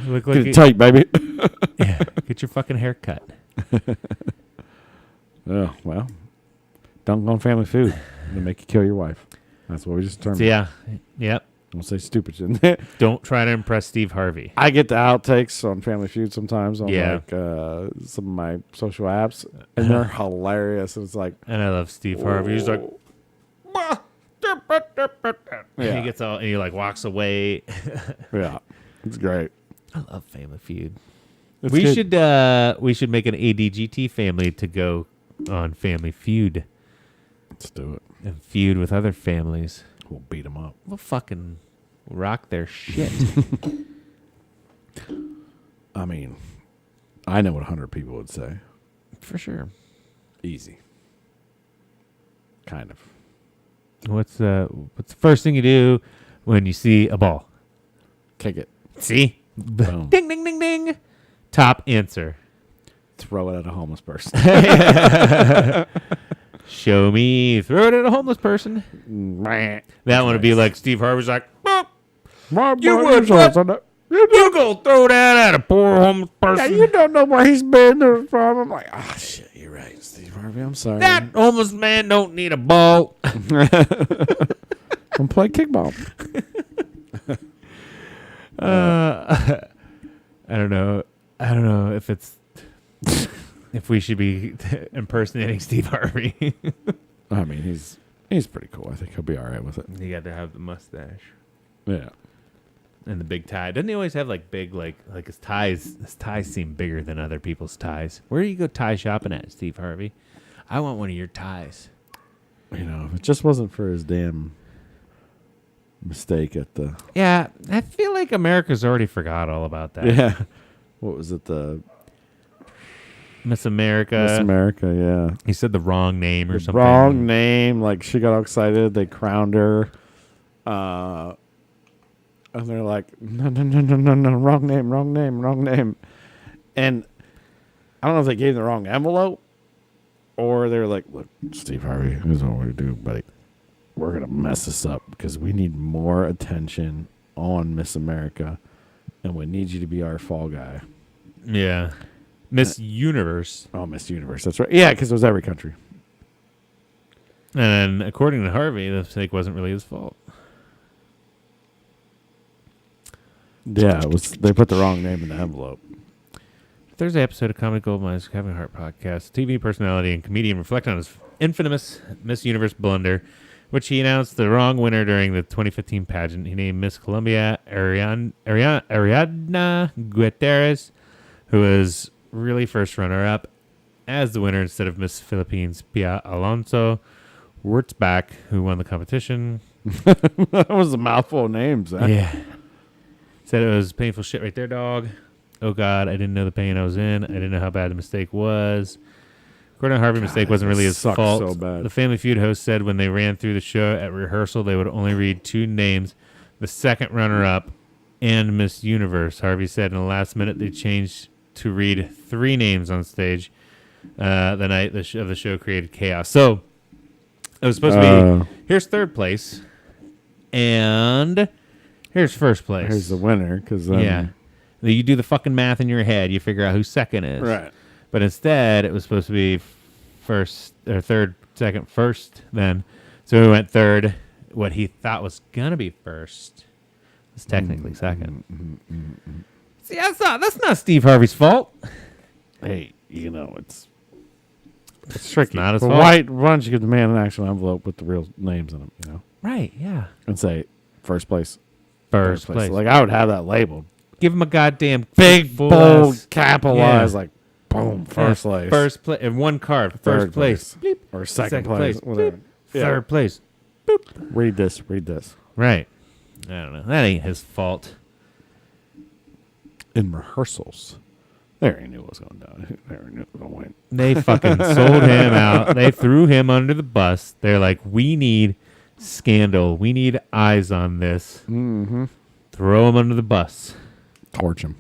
Look like Get it tight, baby. yeah, get your fucking hair cut. Oh, well. Don't go on Family Food. It'll make you kill your wife. That's what we just determined. So, yeah, yep. Don't say stupid shit. Don't try to impress Steve Harvey. I get the outtakes on Family Feud sometimes on Yeah. like some of my social apps, and they're hilarious. And it's like, And I love Steve Harvey. He's like, yeah, he gets all, and he like walks away. yeah, it's great. I love Family Feud. It's We good. should make an ADGT family to go on Family Feud Let's do it. and feud with other families. We'll beat them up. We'll fucking rock their shit. I mean, I know what 100 people would say. For sure. Easy. Kind of. What's the first thing you do when you see a ball? Kick it. See? Boom. Ding, ding, ding, ding. Top answer. Throw it at a homeless person. Show me. Throw it at a homeless person. That one would be like Steve Harvey's like, "Well, You would, what? you go throw that at a poor homeless Yeah, person. you don't know where he's been or from. I'm like, oh, shit, you're right, Steve Harvey. I'm sorry. That homeless man don't need a ball. I'm playing kickball. I don't know. I don't know if it's if we should be impersonating Steve Harvey. I mean, he's pretty cool. I think he'll be all right with it. You got to have the mustache Yeah. and the big tie. Doesn't he always have like big like his ties? His ties seem bigger than other people's ties. Where do you go tie shopping at, Steve Harvey? I want one of your ties. You know, if it just wasn't for his damn mistake at the Yeah, I feel like America's already forgot all about that. yeah. What was it? The Miss America. Miss America. Yeah. He said the wrong name or The something. wrong name. Like she got all excited. They crowned her. And they're like, no, wrong name. And I don't know if they gave the wrong envelope or they were like, look, Steve Harvey, here's what we're going to do, buddy. We're going to mess this up because we need more attention on Miss America and we need you to be our fall guy. Yeah. Miss Universe. Oh, Miss Universe. That's right. Yeah, because it was every country. And according to Harvey, the mistake wasn't really his fault. Yeah, it was. They put the wrong name in the envelope. Thursday episode of Comedy Gold Mine's Kevin Hart podcast. TV personality and comedian reflect on his infamous Miss Universe blunder, which he announced the wrong winner during the 2015 pageant. He named Miss Colombia Ariadna Gutierrez, who was really first runner-up, as the winner instead of Miss Philippines Pia Alonso Wurtzbach, who won the competition. That was a mouthful of names. Yeah. Said it was painful shit right there, dog. Oh, God, I didn't know the pain I was in. I didn't know how bad the mistake was. According to Harvey, mistake wasn't really his sucks fault. so bad. The Family Feud host said when they ran through the show at rehearsal, they would only read two names, the second runner-up and Miss Universe. Harvey said in the last minute they changed to read three names on stage. The night of the show created chaos. So it was supposed to be, here's third place, and here's first place. Here's the winner. Cause, Yeah. You do the fucking math in your head. You figure out who second is. Right. But instead, it was supposed to be first or third, second, first then. So we went third. What he thought was going to be first was technically second. See, that's not Steve Harvey's fault. Hey, you know, it's tricky. not his But fault. why don't you give the man an actual envelope with the real names in them, you know? Right, yeah. And say, first place. First place. Like, I would have that labeled. Give him a goddamn Big, full bold, ass- capitalized, Yeah. like, boom, first place. First place. And one card. First Third place. Bleep. Or second Second place. place. Whatever. Yeah. Third place. Read this. Right. I don't know. That ain't his fault. In rehearsals, they already knew what was going down. They already knew it was going to win. They fucking sold him out. They threw him under the bus. They're like, we need scandal. We need eyes on this. Mm-hmm. Throw him under the bus. Torch him.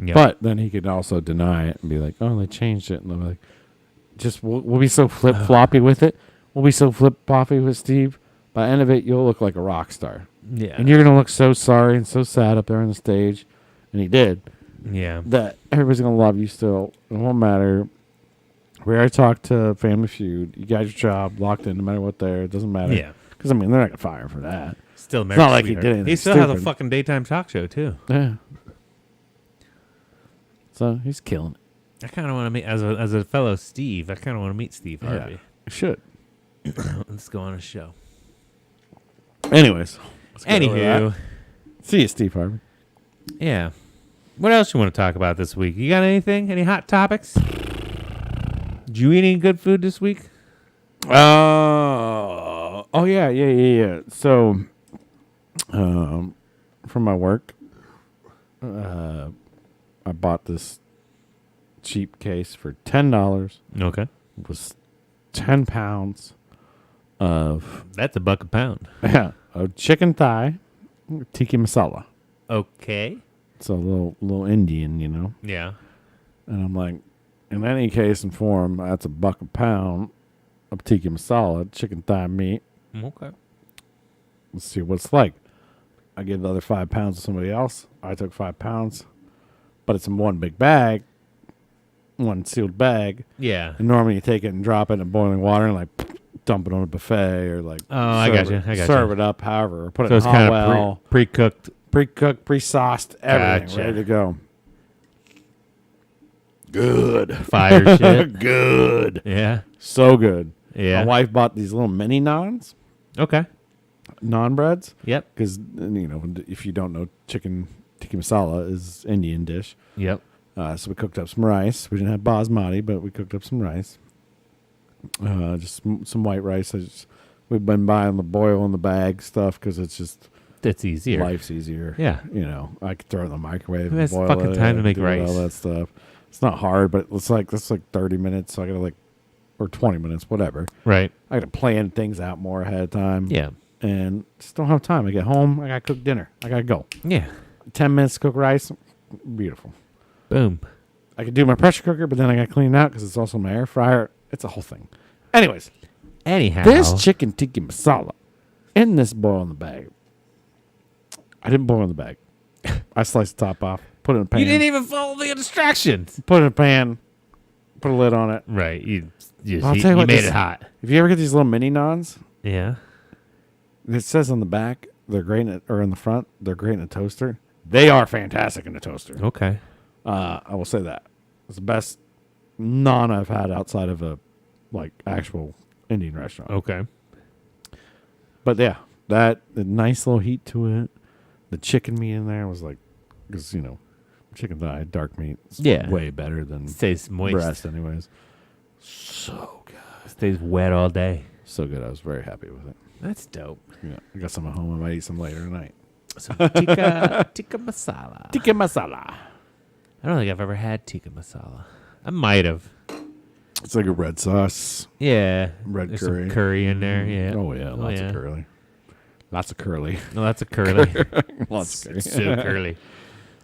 Yep. But then he could also deny it and be like, "Oh, they changed it." And they're like, "Just we'll be so flip floppy with it. We'll be so flip floppy with Steve. By the end of it, you'll look like a rock star, yeah. and you're gonna look so sorry and so sad up there on the stage." And he did. Yeah. That everybody's gonna love you still. It won't matter. We already talked to Family Feud. You got your job locked in, no matter what. There, it doesn't matter. Yeah. Because I mean, they're not gonna fire him for that. Still It's not like he did anything He still has a stupid. fucking daytime talk show, too. Yeah. So he's killing it. I kind of want to meet, as a fellow Steve, I kind of want to meet Steve Harvey. He should. Let's go on a show. Anyways. let's get over Anywho, that. See you, Steve Harvey. yeah. What else you want to talk about this week? You got anything? Any hot topics? Did you eat any good food this week? Oh yeah. So, from my work, I bought this cheap case for $10. Okay. It was 10 pounds of That's $1 a pound. of chicken thigh, tikka masala. Okay. It's a little Indian, you know. Yeah. And I'm like, in any case and form, that's $1 a pound of tikka masala, chicken thigh meat. Okay. Let's see what it's like. I give the other 5 pounds to somebody else. I took 5 pounds, but it's in one big bag, one sealed bag. Yeah. And normally you take it and drop it in boiling water and like dump it on a buffet or like I gotcha. serve it up, however, or put So it it's in hot kind well. of pre-cooked pre-cooked, pre-sauced, everything Gotcha. ready to go. Good. Fire shit. Good. Yeah. So good. Yeah. My wife bought these little mini naans, Okay. naan breads, Yep. because if you don't know, chicken tikka masala is Indian dish. Yep. So we cooked up some rice. We didn't have basmati, but we cooked up some rice. Just some white rice. We've been buying the boil in the bag stuff because it's just It's easier. life's easier. Yeah. I could throw it in the microwave. Who and has boil fucking it time to and make do rice? All that stuff. It's not hard, but that's like 30 minutes. So I gotta or 20 minutes, whatever. Right. I gotta plan things out more ahead of time. Yeah. And just don't have time. I get home, I gotta cook dinner. I gotta go. Yeah. 10 minutes to cook rice. Beautiful. Boom. I could do my pressure cooker, but then I gotta clean it out because it's also my air fryer. It's a whole thing. Anyways, Anyhow. this chicken tikka masala in this boil in the bag. I didn't boil in the bag. I sliced the top off, put it in a pan. You didn't even follow the instructions. Put it in a pan, put a lid on it. Right. You I'll tell you what, made this- it hot. If you ever get these little mini naans, Yeah. it says on the back they're great or in the front they're great in a toaster. They are fantastic in a toaster. Okay. I will say that it's the best naan I've had outside of a actual Indian restaurant. Okay. But yeah, the nice little heat to it. The chicken meat in there was because chicken thigh, dark meat, is Yeah. way better than Stays moist. breast, anyways. So good, Stays wet all day. so good. I was very happy with it. That's dope. Yeah, I got some at home. I might eat some later tonight. So tikka masala. Tikka masala. I don't think I've ever had tikka masala. I might have. It's like a red sauce. Yeah. Red There's curry. some curry in there. Yeah. Oh yeah, lots yeah. of curly. Lots of curly. No, that's a curly. Lots of curly. So curly.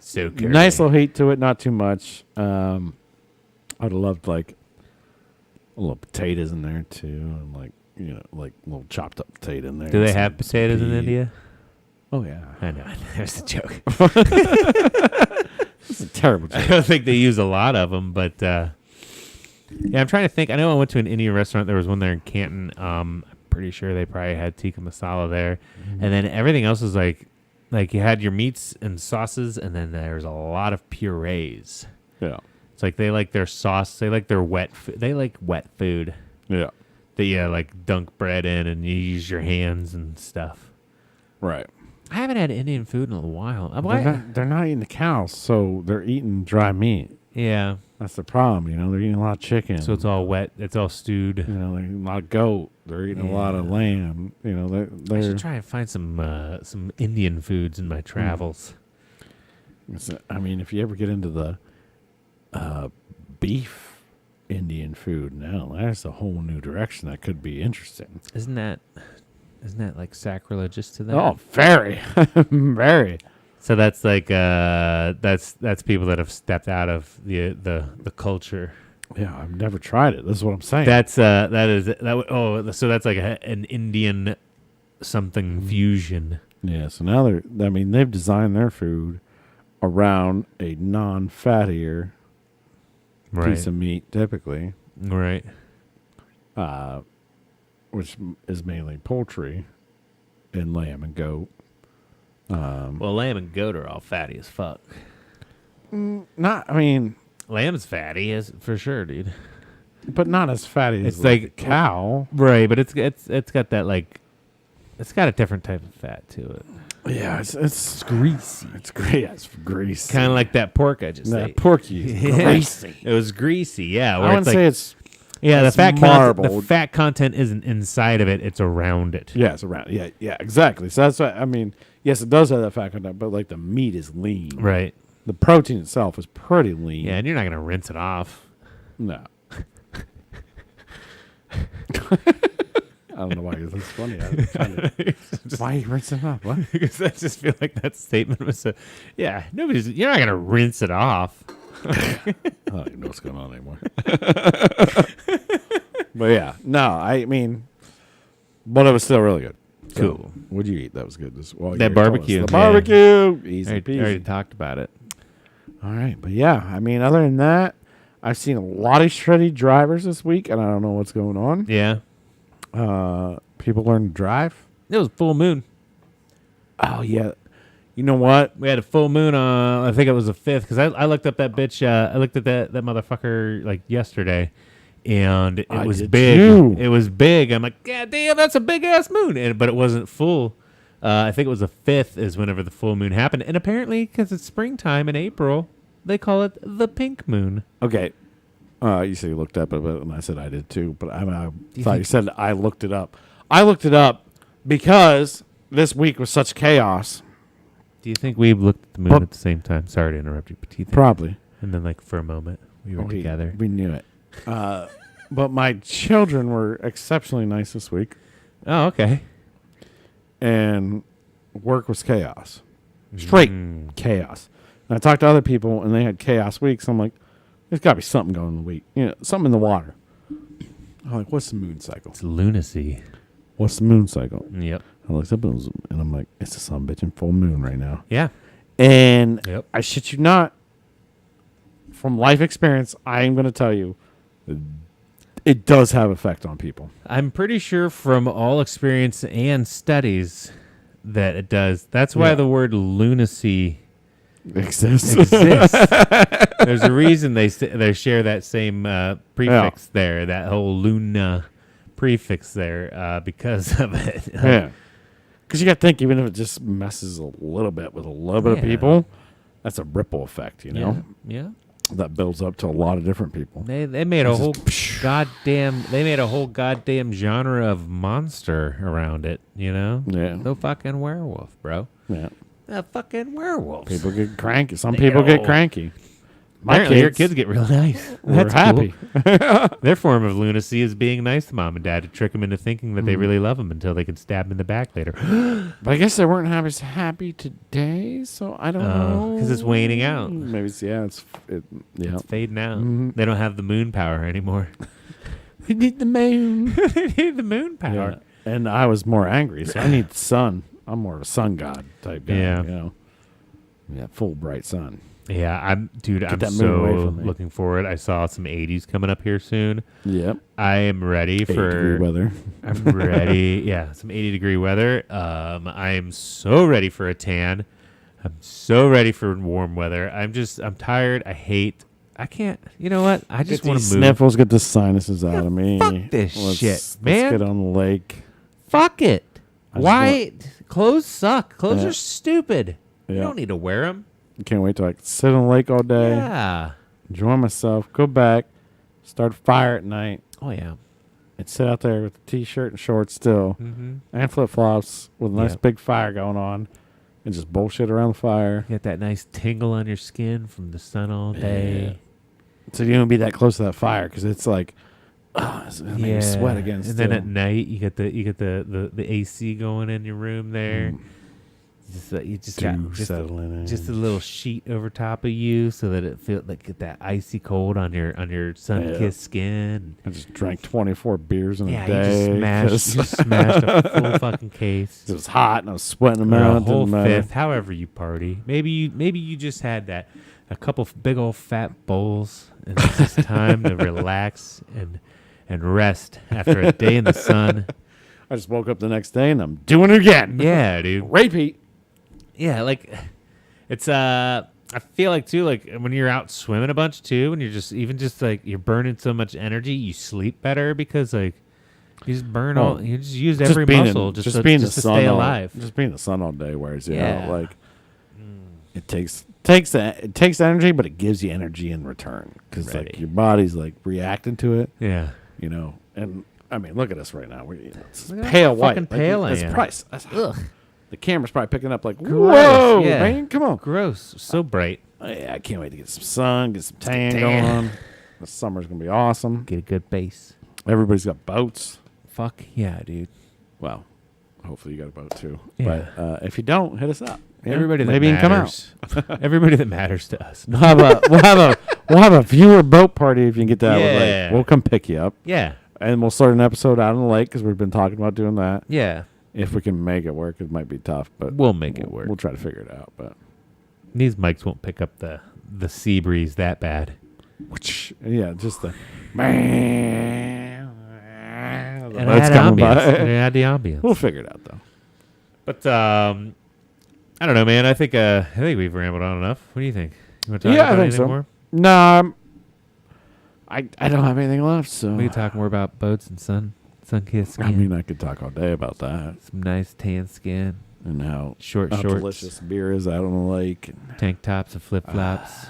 So curly. Nice little heat to it, not too much. I'd have loved a little potatoes in there too, and little chopped up potato in there. Do they Some have potatoes in pea. India? Oh yeah, I know. There's a joke. it's a terrible I joke. don't think they use a lot of them, but yeah, I'm trying to think. I know I went to an Indian restaurant. There was one there in Canton. I'm pretty sure they probably had tikka masala there, and then everything else was like you had your meats and sauces, and then there's a lot of purees. Yeah, It's like they like their sauce. They like their wet. They like wet food yeah, that you dunk bread in, and you use your hands and stuff. right. I haven't had Indian food in a while. They're not eating the cows, so they're eating dry meat. Yeah, That's the problem. They're eating a lot of chicken. so it's all wet. It's all stewed. they're eating a lot of goat. They're eating a lot of lamb. I They're should try and find some Indian foods in my travels. if you ever get into the beef Indian food now, that's a whole new direction that could be interesting. Isn't that like sacrilegious to them? Oh, very, very. So that's that's people that have stepped out of the culture. Yeah, I've never tried it. This is what I'm saying. So that's like an Indian something fusion. Yeah, so now they've designed their food around a non-fattier Right. piece of meat, typically, Right. which is mainly poultry and lamb and goat. Well, lamb and goat are all fatty as fuck. Lamb's fatty as for sure, dude. But not as fatty as It's like a cow. Right, but it's got that it's got a different type of fat to it. Yeah, it's greasy. It's great. Yeah, it's greasy. Kind of like that pork I just ate. Porky. Is greasy. It was greasy, yeah. I Where wouldn't it's say it's. yeah, the it's fat content, the marbled. fat content isn't inside of it; it's around it. Yeah, it's around. Yeah, exactly. So that's what yes, it does have that fat content, but the meat is lean. Right. The protein itself is pretty lean. Yeah, and you're not gonna rinse it off. No. I don't know why that's funny. Why are you rinsing it up? What? Because I just feel like that statement was you're not gonna rinse it off. I don't even know what's going on anymore. But yeah, no, but it was still really good. So, Cool. What'd you eat? That was good. That barbecue, The yeah. barbecue. Easy I peasy. already talked about it. All right, but yeah, other than that, I've seen a lot of shreddy drivers this week, and I don't know what's going on. Yeah, People learn to drive. it was full moon. Oh yeah, You know what? We had a full moon on. I think it was the 5th because I looked up that bitch. I looked at that motherfucker like yesterday, and it was did big. too. It was big. I'm like, God damn, that's a big ass moon. But it wasn't full. I think it was the 5th is whenever the full moon happened, and apparently because it's springtime in April, they call it the pink moon. Okay. You said you looked up it, and I said I did too. But I thought you think- said I looked it up. I looked it up because this week was such chaos. Do you think we looked at the moon But- at the same time? Sorry to interrupt you, but do you think? Probably. And then, like for a moment, we were together. We knew it. But my children were exceptionally nice this week, Oh, okay. and work was chaos. Straight chaos. And I talked to other people, and they had chaos weeks. I'm like, there's got to be something going in the week. Something in the water. I'm like, what's the moon cycle? It's lunacy. What's the moon cycle? Yep. I looked up and I'm like, it's a sun bitch in full moon right now. Yeah. And Yep. I shit you not, from life experience, I am going to tell you, it does have effect on people. I'm pretty sure from all experience and studies that it does. That's why Yeah. the word lunacy Exists. exists. There's a reason they share that same prefix there, that whole luna prefix there, because of it. Yeah. Because you got to think, even if it just messes a little bit with a little bit of people, that's a ripple effect, Yeah. that builds up to a lot of different people. They made a whole goddamn genre of monster around it, Yeah. The fucking werewolf, bro. Yeah. The fucking werewolves. People get cranky. Some They people get all- cranky. Apparently your kids get really nice. were That's happy. cool. Their form of lunacy is being nice to mom and dad to trick them into thinking that they really love them until they can stab them in the back later. But I guess they weren't as happy today, so I don't know. 'Cause it's waning out. Maybe it's, yeah. It's Fading out. Mhm. They don't have the moon power anymore. We need the moon. They need the moon power. Yeah. And I was more angry, so I need the sun. I'm more of a sun god type guy. Yeah. Yeah, full bright sun. Yeah, I'm that moon away so from me. looking forward. I saw some 80s coming up here soon. Yep. I am ready 8-degree for weather. I'm ready. Yeah, some 80-degree weather. I am so ready for a tan. I'm so ready for warm weather. I'm tired. I can't. You know what? I just Get want these to move. sniffles, get the sinuses out of me. fuck this shit, Let's man. get on the lake. Fuck it. I just Why? Clothes suck. Clothes Yeah. are stupid. You Yeah. don't need to wear them. Can't wait till I can sit on the lake all day, Yeah. enjoy myself, go back, start a fire at night, Oh yeah. and sit out there with a t-shirt and shorts still, Mm-hmm. and flip-flops with a nice Yeah. big fire going on, and just bullshit around the fire. Get that nice tingle on your skin from the sun all day. So you don't be that close to that fire because it's like, it's gonna make me sweat again. And then at night you get the AC going in your room there. You just got settling in. just a little sheet over top of you so that it feels like get that icy cold on your sun-kissed skin. I just drank 24 beers in Yeah, a day. you just smashed a full fucking case. It was hot and I was sweating them Or out. a whole didn't matter. fifth, however you party. Maybe you just had a couple big old fat bowls, and it's just time to relax and rest after a day in the sun. I just woke up the next day and I'm doing it again. Yeah, dude. Repeat. Yeah, like it's I feel like too, like when you're out swimming a bunch too, and you're just like you're burning so much energy, you sleep better because like you just burn all, you just use every muscle just to stay alive. Just being in the sun all day wears you Yeah. out. Like it takes energy, but it gives you energy in return because like Ready. your body's like reacting to it. Yeah. And I mean, look at us right now. We're it's Look how pale white. fucking pale I that's am. price. Ugh. The camera's probably picking up like, Gross, whoa, yeah. man, come on. Gross. So bright. Oh, yeah, I can't wait to get some sun, get some tan tan. going on. The summer's gonna be awesome. Get a good base. Everybody's got boats. Fuck yeah, dude. Well, hopefully you got a boat too. Yeah. But if you don't, hit us up. Yeah, Everybody that maybe you can come out. matters. Everybody that matters to us. We'll have a viewer boat party if you can get that. Yeah. Like, we'll come pick you up, Yeah. and we'll start an episode out on the lake because we've been talking about doing that. Yeah. If we can make it work, it might be tough, but We'll make it work. We'll try to figure it out. But These mics won't pick up the sea breeze that bad. yeah, just the And boat's add coming ambience. by. And add the ambience. We'll figure it out though. But I don't know, man. I think we've rambled on enough. What do you think? You want to talk Yeah, I about think anything so. more? No, I don't have anything left. So We can talk more about boats and sun-kissed skin. I mean, I could talk all day about that Some nice tan skin, and how short how shorts, delicious beer is out on the lake. tank tops and flip flops,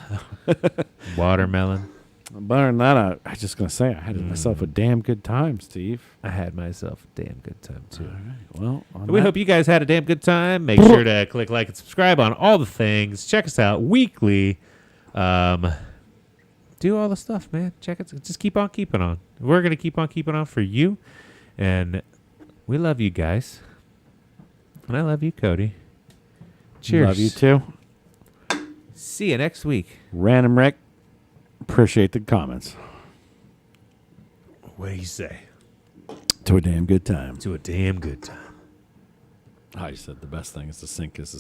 watermelon. But other than that, I just gonna say I had myself a damn good time, Steve. I had myself a damn good time too. All right. Well, on We that- hope you guys had a damn good time. Make sure to click like and subscribe on all the things. Check us out weekly. Do all the stuff, man. Check it. Just keep on keeping on. We're going to keep on keeping on for you. And we love you guys. And I love you, Cody. Cheers. Love you too. See you next week. Random Rick. Appreciate the comments. What do you say? To a damn good time. To a damn good time. I said the best thing is to sink is the